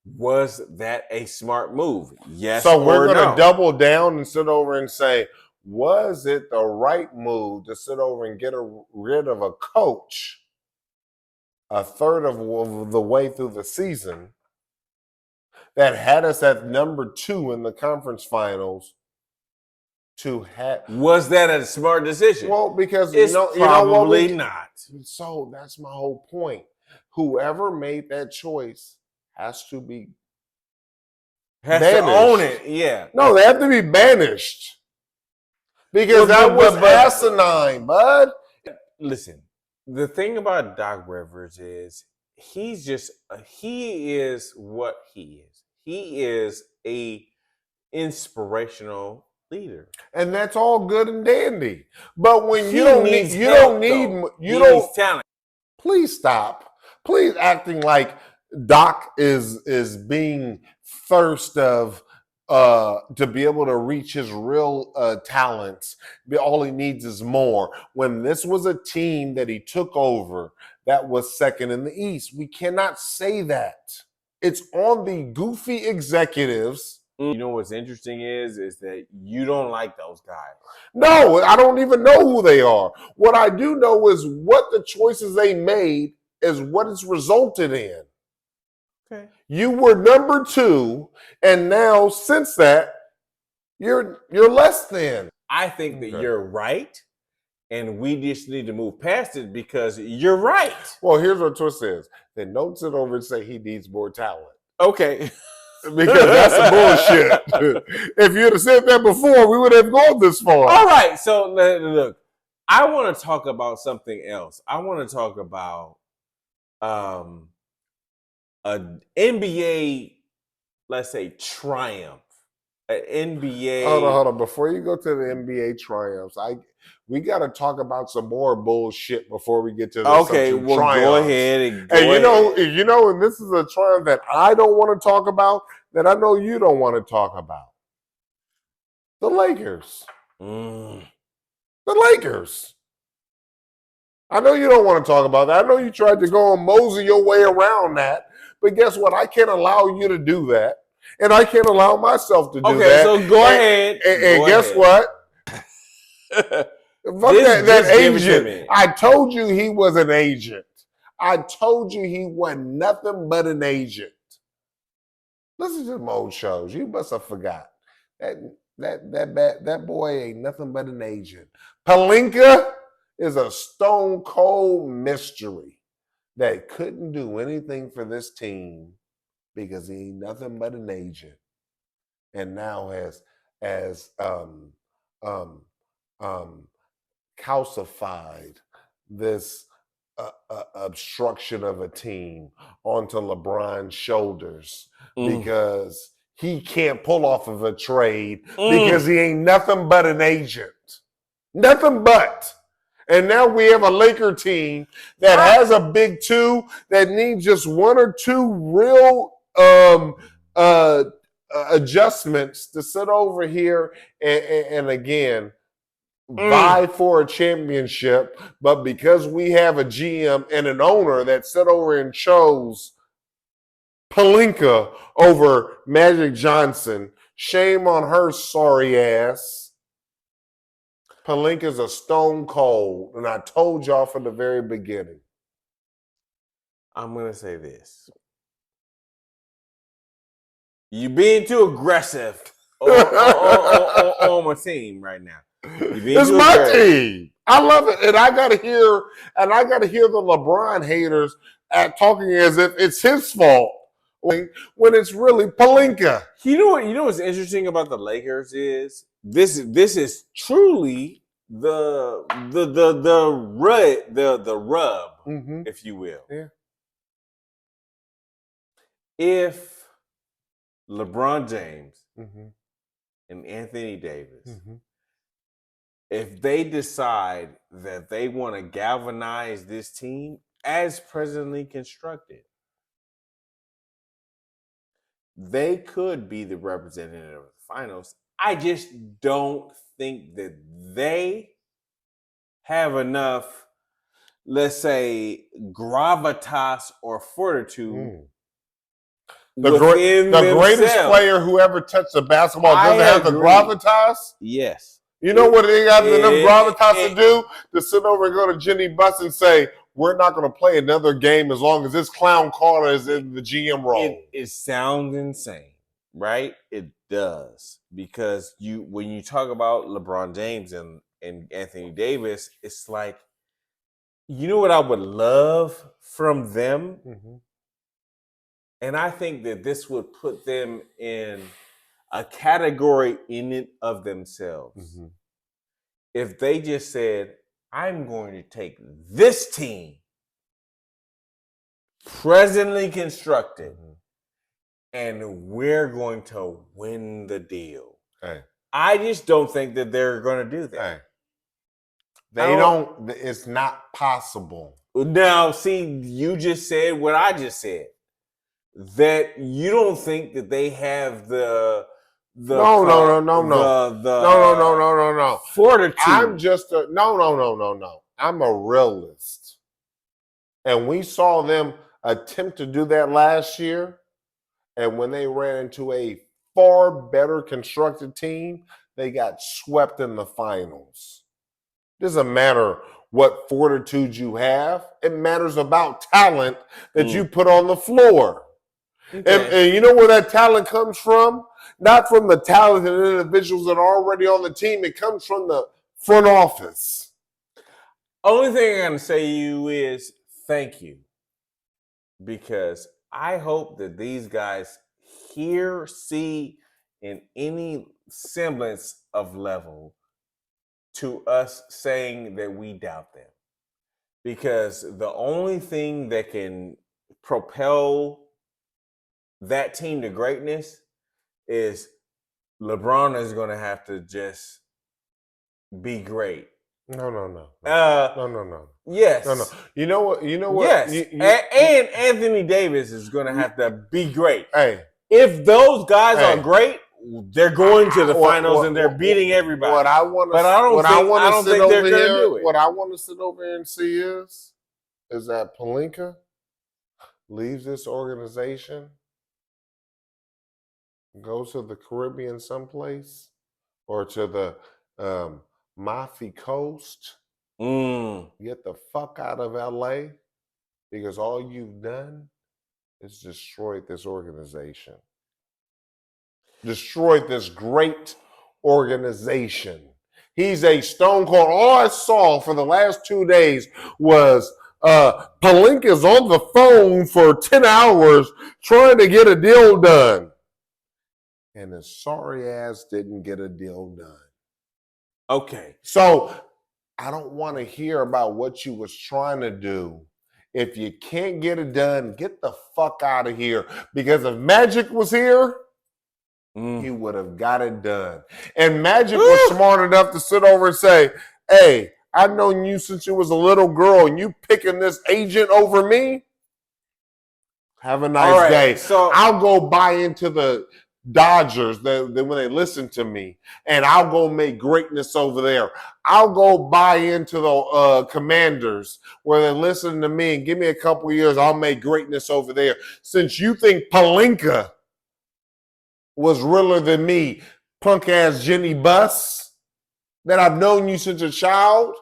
was that a smart move? Yes. So we're going to double down and sit over and say, was it the right move to sit over and get rid of a coach a third of the way through the season that had us at number 2 in the conference finals? Was that a smart decision? Well, because it's probably you know what not. So that's my whole point. Whoever made that choice has to own it. Yeah. No, they have to be banished because that was asinine, bud. Listen, the thing about Doc Rivers is he is what he is. He is a inspirational leader, and that's all good and dandy. But when he needs talent. Please stop. Please acting like Doc is being thirst of to be able to reach his real talents. All he needs is more. When this was a team that he took over that was second in the East, we cannot say that. It's on the goofy executives. You know what's interesting is that you don't like those guys. No, I don't even know who they are. What I do know is what the choices they made is what it's resulted in. Okay. You were number 2, and now since that, you're less than. I think that you're right, and we just need to move past it because you're right. Well, here's what twist is. Then don't sit over and say he needs more talent. Okay. Because that's some bullshit. If you'd have said that before, we would have gone this far. All right. So look, I want to talk about something else. I want to talk about an NBA, let's say, triumph. An NBA. Hold on. Before you go to the NBA triumphs, we got to talk about some more bullshit before we get to the triumphs. Go ahead. You know, and this is a triumph that I don't want to talk about, that I know you don't want to talk about. The Lakers. The Lakers. I know you don't want to talk about that. I know you tried to go and mosey your way around that, but guess what? I can't allow you to do that, and I can't allow myself to do that. Okay, so go ahead. And guess what? That agent. I told you he was an agent. I told you he wasn't nothing but an agent. Listen to them old shows. You must have forgot. That boy ain't nothing but an agent. Pelinka is a stone cold mystery that couldn't do anything for this team because he ain't nothing but an agent. And now has calcified this obstruction of a team onto LeBron's shoulders because he can't pull off of a trade because he ain't nothing but an agent. Nothing but. And now we have a Laker team that has a big 2 that needs just 1 or 2 real adjustments to sit over here and again vie for a championship. But because we have a GM and an owner that sat over and chose Pelinka over Magic Johnson, shame on her sorry ass. Pelinka's a stone cold, and I told y'all from the very beginning. I'm going to say this. You're being too aggressive on my team right now. It's my team. I love it, and I gotta hear the LeBron haters talking as if it's his fault when it's really Pelinka. You know what's interesting about the Lakers is this is truly the rub, if you will. Yeah. If LeBron James and Anthony Davis, if they decide that they want to galvanize this team as presently constructed, they could be the representative of the finals. I just don't think that they have enough, let's say, gravitas or fortitude within the greatest themselves. player who ever touched the basketball doesn't have the gravitas? Yes. You know what they got enough gravitas to do? To sit over and go to Jenny Buss and say, we're not going to play another game as long as this clown Carter is in the GM role. It sounds insane, right? It does. Because when you talk about LeBron James and Anthony Davis, it's like, you know what I would love from them? Mm-hmm. And I think that this would put them in a category in it of themselves. Mm-hmm. If they just said, I'm going to take this team, presently constructed, mm-hmm. and we're going to win the deal. Hey. I just don't think that they're going to do that. Hey. They don't. It's not possible. Now, see, you just said what I just said. That you don't think that they have the no fortitude. I'm just a no. I'm a realist, and we saw them attempt to do that last year, and when they ran into a far better constructed team, they got swept in the finals. It doesn't matter what fortitude you have; it matters about talent that you put on the floor. Okay. And you know where that talent comes from? Not from the talented individuals that are already on the team. It comes from the front office. Only thing I'm going to say to you is thank you. Because I hope that these guys see in any semblance of level to us saying that we doubt them. Because the only thing that can propel that team to greatness is LeBron is going to have to just be great. No. No. Yes. No. You know what? Yes. And Anthony Davis is going to have to be great. Hey. If those guys are great, they're going to the finals and they're beating everybody. What I want to sit over here and see is that Pelinka leaves this organization, goes to the Caribbean someplace, or to the Mafi Coast, get the fuck out of LA, because all you've done is destroyed this organization. Destroyed this great organization. He's a stone cold. All I saw for the last 2 days was Pelinka's on the phone for 10 hours trying to get a deal done. And his sorry ass didn't get a deal done. Okay. So I don't want to hear about what you was trying to do. If you can't get it done, get the fuck out of here. Because if Magic was here, he would have got it done. And Magic was smart enough to sit over and say, hey, I've known you since you was a little girl and you picking this agent over me? Have a nice day. So I'll go buy into the Dodgers when they listen to me, and I'll go make greatness over there. I'll go buy into the Commanders where they listen to me and give me a couple of years. I'll make greatness over there. Since you think Pelinka was realer than me, punk ass Jenny Buss, that I've known you since a child.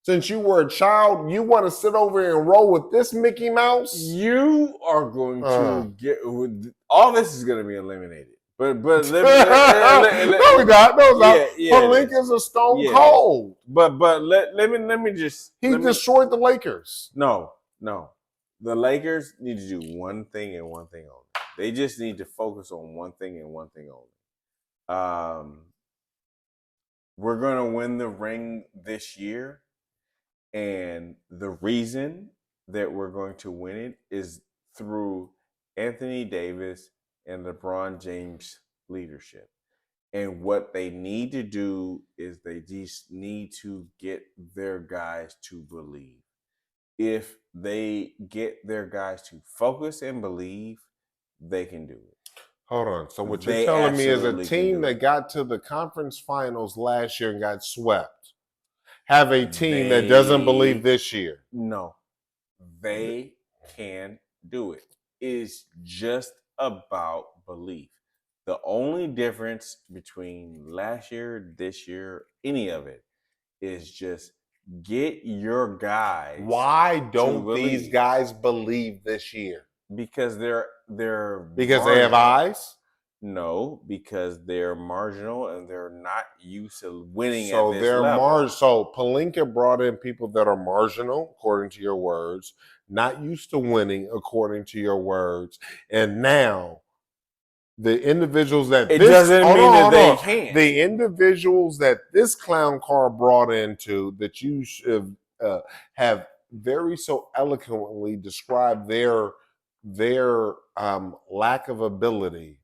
Since you were a child, you want to sit over and roll with this Mickey Mouse? You are going to get all this is going to be eliminated. But no, we got Pelinka's a stone cold. But let me just destroyed the Lakers. No. The Lakers need to do one thing and one thing only. They just need to focus on one thing and one thing only. We're going to win the ring this year. And the reason that we're going to win it is through Anthony Davis and LeBron James' leadership. And what they need to do is they just need to get their guys to believe. If they get their guys to focus and believe, they can do it. Hold on. So what you're They telling me is a absolutely can team do that it. got to the conference finals last year and got swept have a team that They- doesn't believe this year. No, they can do it. It's just about belief. The only difference between last year, this year, any of it, is just get your guys. Why don't these believe. guys believe this year? Because they're Because they have marginal. eyes? No, because they're marginal and they're not used to winning So at this they're level. So Pelinka brought in people that are marginal, according to your words, not used to winning, according to your words, and now the individuals that It doesn't mean that they can't. The individuals that this clown car brought into that you should have very so eloquently described their lack of ability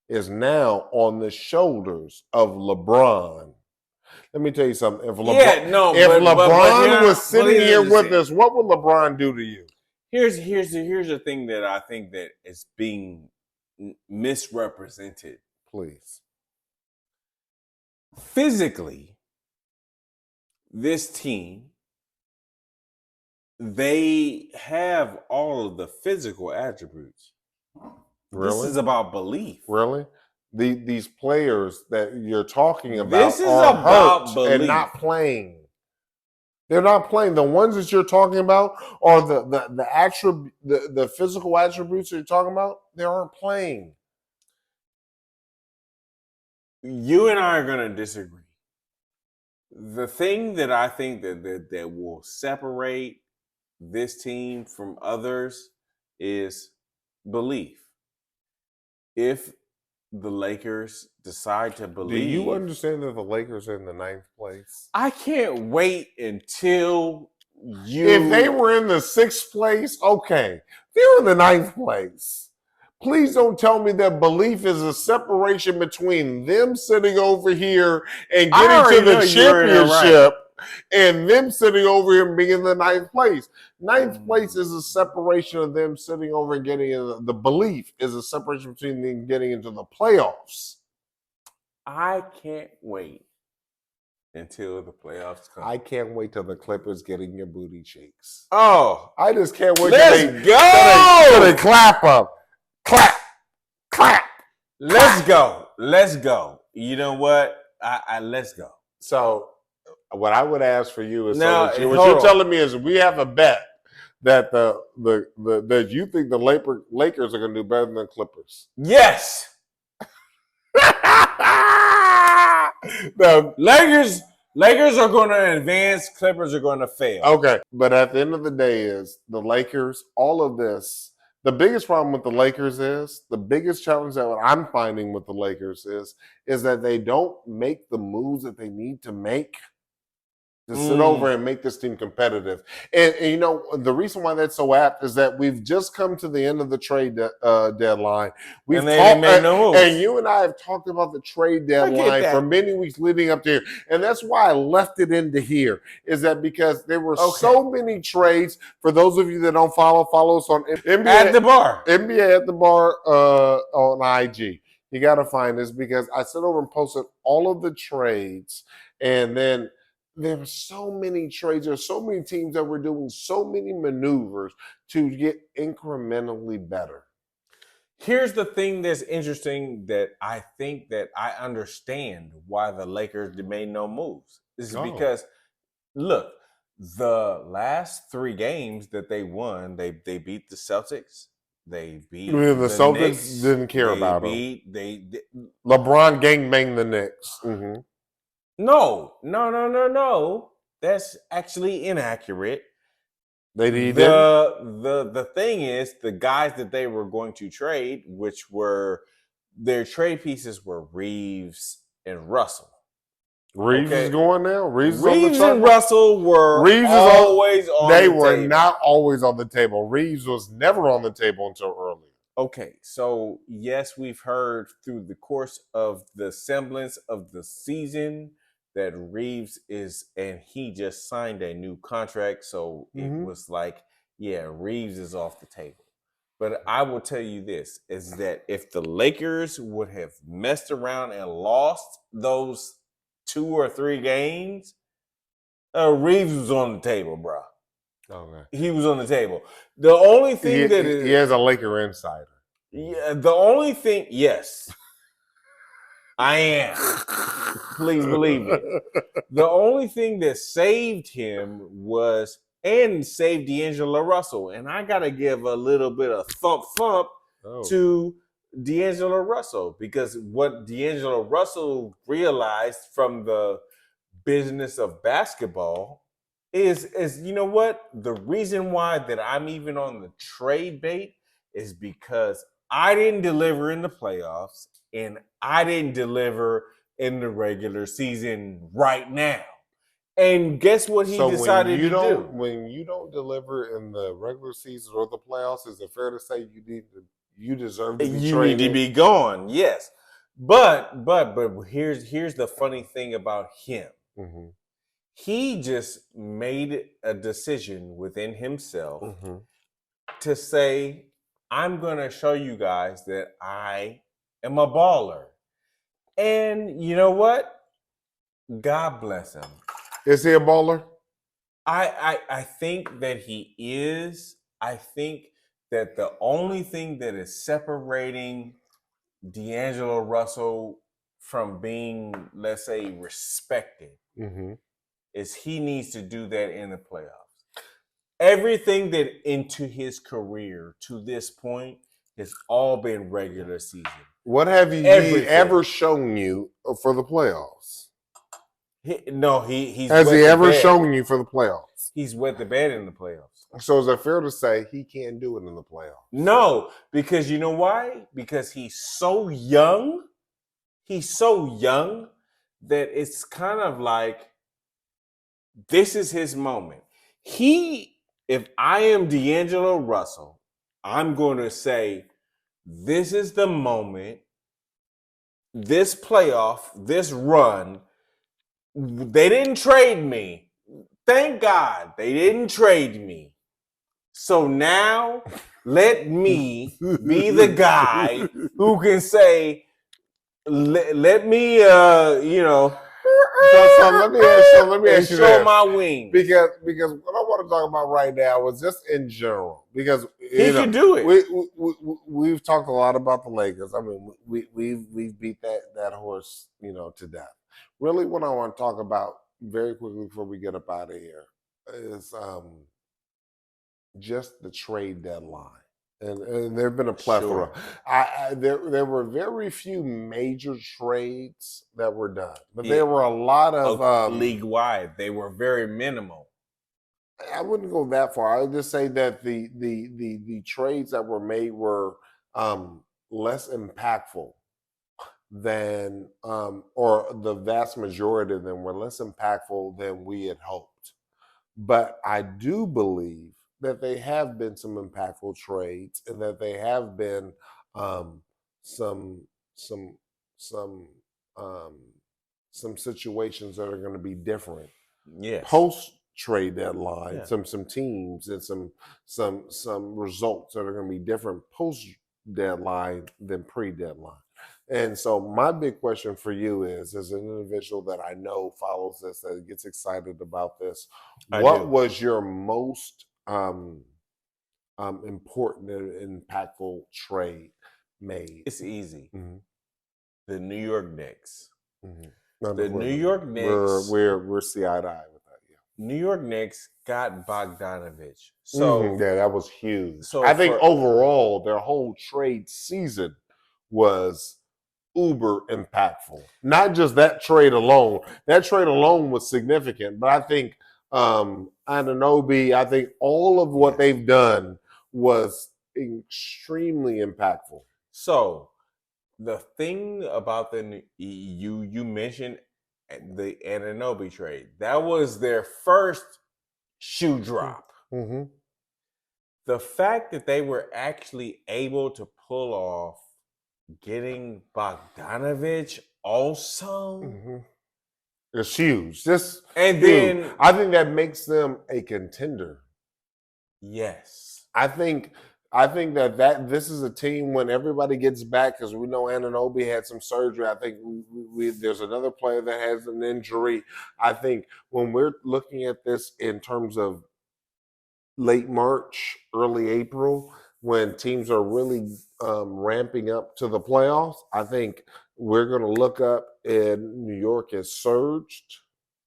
is now on the shoulders of LeBron. Let me tell you something. If LeBron was sitting here with us, what would LeBron do to you? Here's the thing that I think that is being misrepresented. Please. Physically, this team, they have all of the physical attributes. Really? This is about belief. Really? These players that you're talking about this is are about hurt belief. and not playing. They're not playing. The ones that you're talking about are the physical attributes that you're talking about. They aren't playing. You and I are going to disagree. The thing that I think that will separate this team from others is belief. If the Lakers decide to believe, do you understand that the Lakers are in the 9th place? I can't wait until you. If they were in the 6th place, okay. They're in the 9th place. Please don't tell me that belief is a separation between them sitting over here and getting to the championship and them sitting over here and being in the 9th place. 9th place is a separation of them sitting over and getting in. The belief is a separation between them getting into the playoffs. I can't wait until the playoffs come. I can't wait till the Clippers getting your booty cheeks. Oh, I just can't wait let's till they clap up. Clap, clap. Let's go. Let's go. You know what? Let's go. So, what I would ask for you is, now, what you're telling me is, we have a bet that that you think the Lakers are going to do better than the Clippers. Yes. The Lakers are going to advance. Clippers are going to fail. Okay, but at the end of the day, is the Lakers. All of this. The biggest problem with the Lakers is, the biggest challenge that I'm finding with the Lakers is that they don't make the moves that they need to make to sit over and make this team competitive. And you know, the reason why that's so apt is that we've just come to the end of the trade deadline. We've made no moves. And you and I have talked about the trade deadline for many weeks leading up to here. And that's why I left it into here, is that because there were so many trades. For those of you that don't follow us on NBA at the bar. NBA at the bar on IG. You got to find this, because I sat over and posted all of the trades, and then there were so many trades. There's so many teams that were doing so many maneuvers to get incrementally better. Here's the thing that's interesting, that I think that I understand why the Lakers made no moves. This is because, look, the last 3 games that they won, they beat the Celtics. They beat the Celtics. Knicks. Didn't care about them. LeBron gangbanged the Knicks. Mm-hmm. No. That's actually inaccurate. The thing is, the guys that they were going to trade, which were their trade pieces, were Reeves and Russell. Reeves is going now. Reeves and Russell were always on the table. They were not always on the table. Reeves was never on the table until early. Okay, so yes, we've heard through the course of the semblance of the season that Reeves and he just signed a new contract. So it was like, yeah, Reeves is off the table. But I will tell you this, is that if the Lakers would have messed around and lost those 2 or 3 games, Reeves was on the table, bro. Okay. He was on the table. The only thing he has a Laker insider. Yeah, the only thing, yes, I am. Please believe it. The only thing that saved him was, and saved D'Angelo Russell. And I got to give a little bit of thump to D'Angelo Russell, because what D'Angelo Russell realized from the business of basketball is you know what? The reason why that I'm even on the trade bait is because I didn't deliver in the playoffs and I didn't deliver in the regular season right now. And guess what he decided to do? When you don't deliver in the regular season or the playoffs, is it fair to say you deserve to be You traded? need to be gone, yes. But here's the funny thing about him. Mm-hmm. He just made a decision within himself to say, I'm going to show you guys that I am a baller. And you know what? God bless him. Is he a baller? I think that he is. I think that the only thing that is separating D'Angelo Russell from being, let's say, respected is he needs to do that in the playoffs. Everything that into his career to this point has all been regular season. What have he ever shown you for the playoffs? He's has he ever shown you for the playoffs? He's wet the bed in the playoffs. So is it fair to say he can't do it in the playoffs? No, because you know why? Because he's so young. He's so young that it's kind of like this is his moment. If I am D'Angelo Russell, I'm going to say this is the moment, this playoff, this run. They didn't trade me. Thank God they didn't trade me. So now let me be the guy who can say, let me, So let me ask you show my wings. Because what I want to talk about right now is just in general. Because he can do it. We've talked a lot about the Lakers. I mean, we've beat that horse, to death. Really, what I want to talk about very quickly before we get up out of here is just the trade deadline. And there have been a plethora. Sure. There were very few major trades that were done, but there were a lot of league wide. They were very minimal. I wouldn't go that far. I would just say that the trades that were made were less impactful than, or the vast majority of them were less impactful than we had hoped. But I do believe that they have been some impactful trades, and that they have been some situations that are going to be different. Yes. Post trade deadline, some teams and some results that are going to be different post deadline than pre deadline. And so my big question for you is, as an individual that I know follows this, that gets excited about this, what was your most important and impactful trade made? It's easy. The New York Knicks. The New York Knicks. We're see eye to eye with that. Yeah. New York Knicks got Bogdanovich. So that was huge. So I think overall their whole trade season was uber impactful. Not just that trade alone. That trade alone was significant, but I think Anunoby, I think all of what they've done was extremely impactful. So the thing about you mentioned the Anunoby trade. That was their first shoe drop. The fact that they were actually able to pull off getting Bogdanovich also it's huge. Then I think that makes them a contender. Yes. I think I think that this is a team when everybody gets back, because we know Anunoby had some surgery. I think there's another player that has an injury. I think when we're looking at this in terms of late March, early April, when teams are really ramping up to the playoffs, I think we're going to look up and New York has surged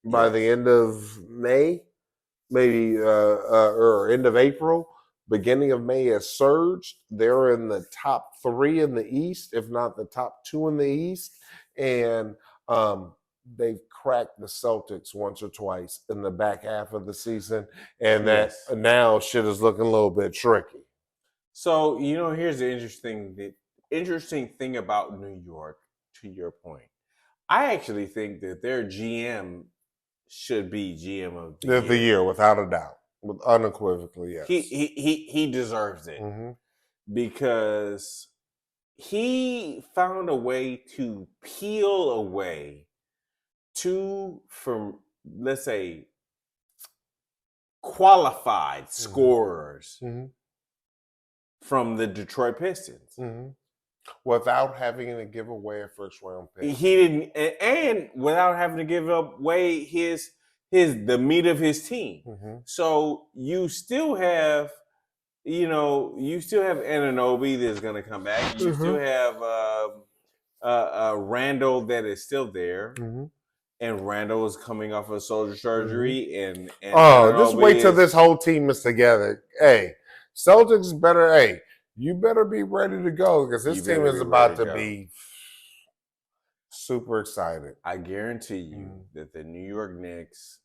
by the end of May, maybe or end of April. Beginning of May has surged. They're in the top 3 in the East, if not the top 2 in the East. And they've cracked the Celtics once or twice in the back half of the season. And that now shit is looking a little bit tricky. So, here's the interesting thing about New York, to your point. I actually think that their GM should be GM of the year, without a doubt. Unequivocally, yes. He deserves it. Because he found a way to peel away from, let's say, qualified scorers from the Detroit Pistons. Without having to give away a first-round pick. He didn't, and without having to give away the meat of his team. So you still have, Anunoby that's going to come back. You still have Randall that is still there. And Randall is coming off of shoulder surgery. And just wait till this whole team is together. Hey, Celtics better, you better be ready to go, because this team is about to be super excited. I guarantee you that the New York Knicks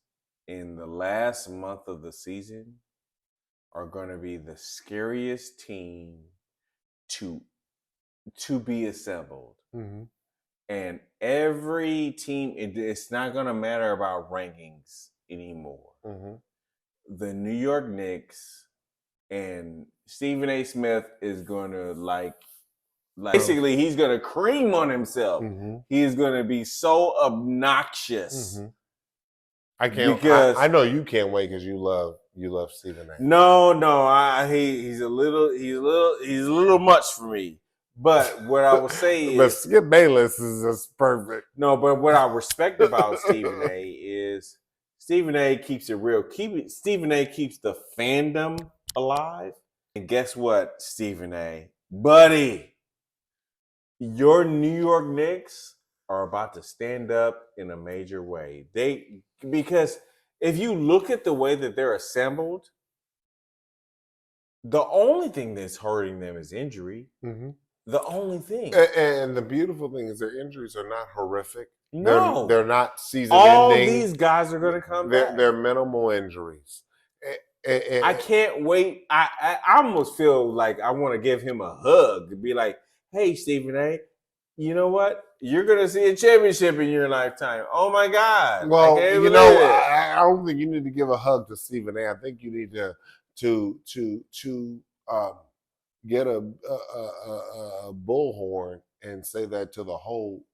in the last month of the season are going to be the scariest team to be assembled. And every team, it's not going to matter about rankings anymore. The New York Knicks and Stephen A. Smith is going to basically he's going to cream on himself. He's going to be so obnoxious. I can't. Because I know you can't wait, because you love Stephen A. No, he's a little much for me. But what I will say is, but Skip Bayless is just perfect. No, but what I respect about Stephen A. is Stephen A. keeps it real. Stephen A. keeps the fandom alive. And guess what, Stephen A. Buddy, your New York Knicks are about to stand up in a major way. Because if you look at the way that they're assembled, the only thing that's hurting them is injury. The only thing. And the beautiful thing is their injuries are not horrific. No. They're not season All ending. These guys are going to come back. They're minimal injuries. I can't wait. I almost feel like I want to give him a hug and be like, hey, Stephen A., you know what? You're going to see a championship in your lifetime. Oh, my God. Well, I don't think you need to give a hug to Stephen A. I think you need to get a bullhorn and say that to the whole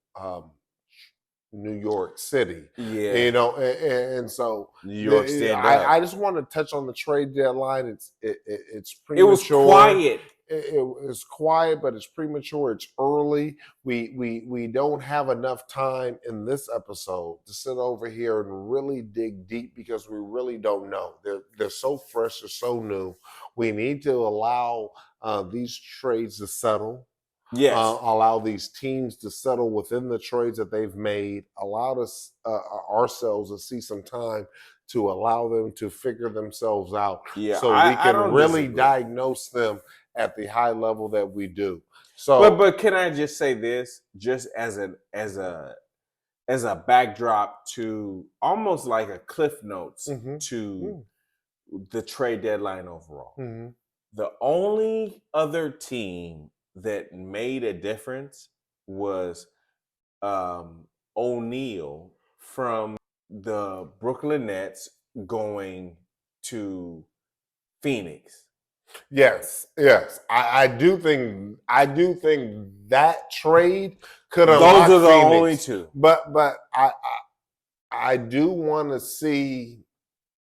New York City. And so New York stand up. I just want to touch on the trade deadline. It's premature. It was quiet. It's quiet, but it's premature. It's early. We don't have enough time in this episode to sit over here and really dig deep, because we really don't know. They're so fresh, they're so new. We need to allow these trades to settle. Yes. Allow these teams to settle within the trades that they've made. Allow us ourselves to see some time to allow them to figure themselves out. So we can really diagnose them at the high level that we do. So, but can I just say this, just as a backdrop to almost like a cliff notes to the trade deadline overall. The only other team that made a difference was O'Neal from the Brooklyn Nets going to Phoenix. Yes. I do think that trade could have. Those are the only two. But I do want to see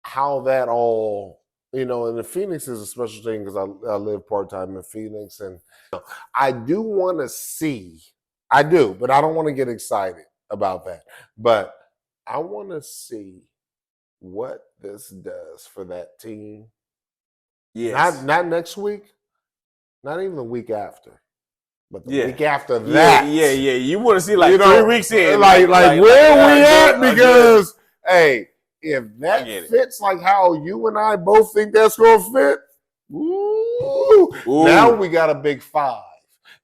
how that all And the Phoenix is a special thing because I live part-time in Phoenix, and I do want to see. I do, but I don't want to get excited about that. But I want to see what this does for that team. Yes. Not next week, not even the week after, but the week after that. Yeah. You want to see 3 weeks in, like where we at? Because hey, if that fits like how you and I both think that's going to fit, now we got a big 5.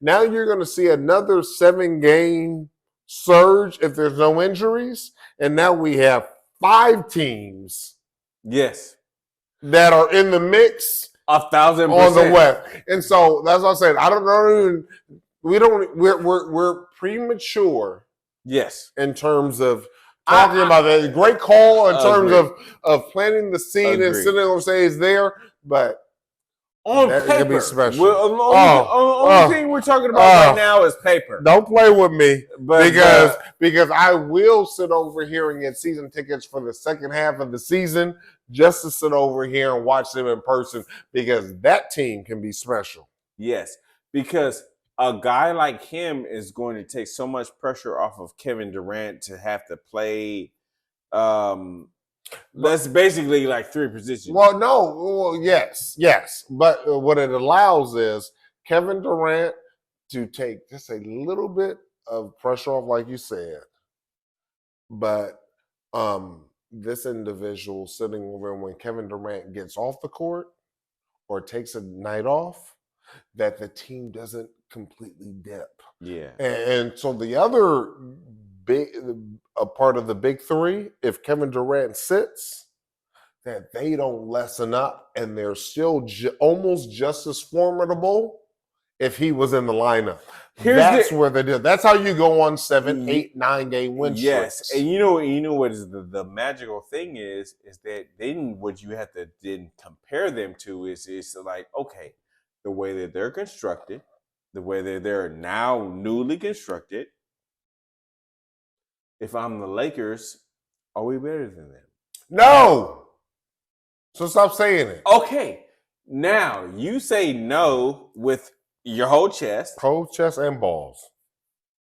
Now you're going to see another 7-game surge if there's no injuries, and now we have 5 teams. Yes. That are in the mix 1,000% on the West. And so that's what I said. I don't know. We're premature. Yes. In terms of talking about that. Great call in terms of planting the seed and sitting on say it's there, but on that paper, could be special. Only thing we're talking about right now is paper. Don't play with me, because I will sit over here and get season tickets for the second half of the season just to sit over here and watch them in person, because that team can be special. Yes, because a guy like him is going to take so much pressure off of Kevin Durant to have to play. That's basically like 3 positions. Yes. But what it allows is Kevin Durant to take just a little bit of pressure off, like you said. But this individual sitting over when Kevin Durant gets off the court or takes a night off, that the team doesn't completely dip. Yeah. And so the other a part of the big 3, if Kevin Durant sits, that they don't lessen up and they're still almost just as formidable if he was in the lineup. That's where they did. That's how you go on 7, 8, 9-game win streaks. Yes, and you know what is the magical thing is that then what you have to then compare them to is like, okay, the way that they're constructed, the way that they're now newly constructed. If I'm the Lakers, are we better than them? No. So stop saying it. Okay. Now, you say no with your whole chest. Whole chest and balls.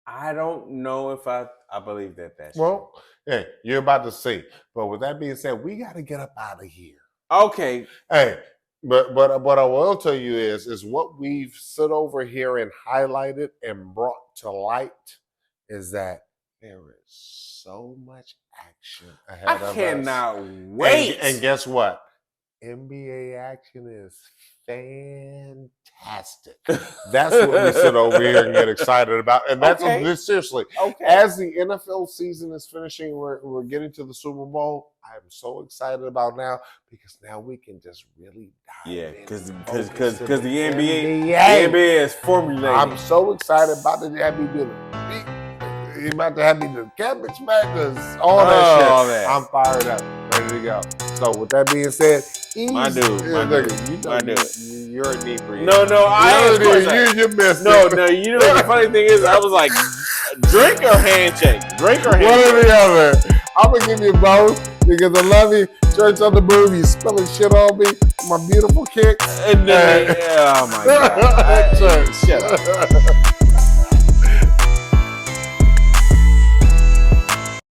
I don't know if I believe that's true. Yeah, you're about to see. But with that being said, we got to get up out of here. Okay. Hey, but what I will tell you is what we've sit over here and highlighted and brought to light is that there is so much action ahead of us. I cannot wait. And guess what? NBA action is fantastic. That's what we sit over here and get excited about. And that's seriously. Okay. As the NFL season is finishing, we're getting to the Super Bowl. I'm so excited about now because now we can just really dive in. Because the NBA is formulating. I'm so excited about it. He's about to have me do cabbage matches, all that shit. All that. I'm fired up, ready to go. So with that being said, my dude, you're a deep breather. No, you're missing. No, you know the funny thing is, I was like, drink or handshake, One or the other. I'm gonna give you both because I love you. Church on the move, you spilling shit on me, my beautiful kick. Oh my God! Shut up.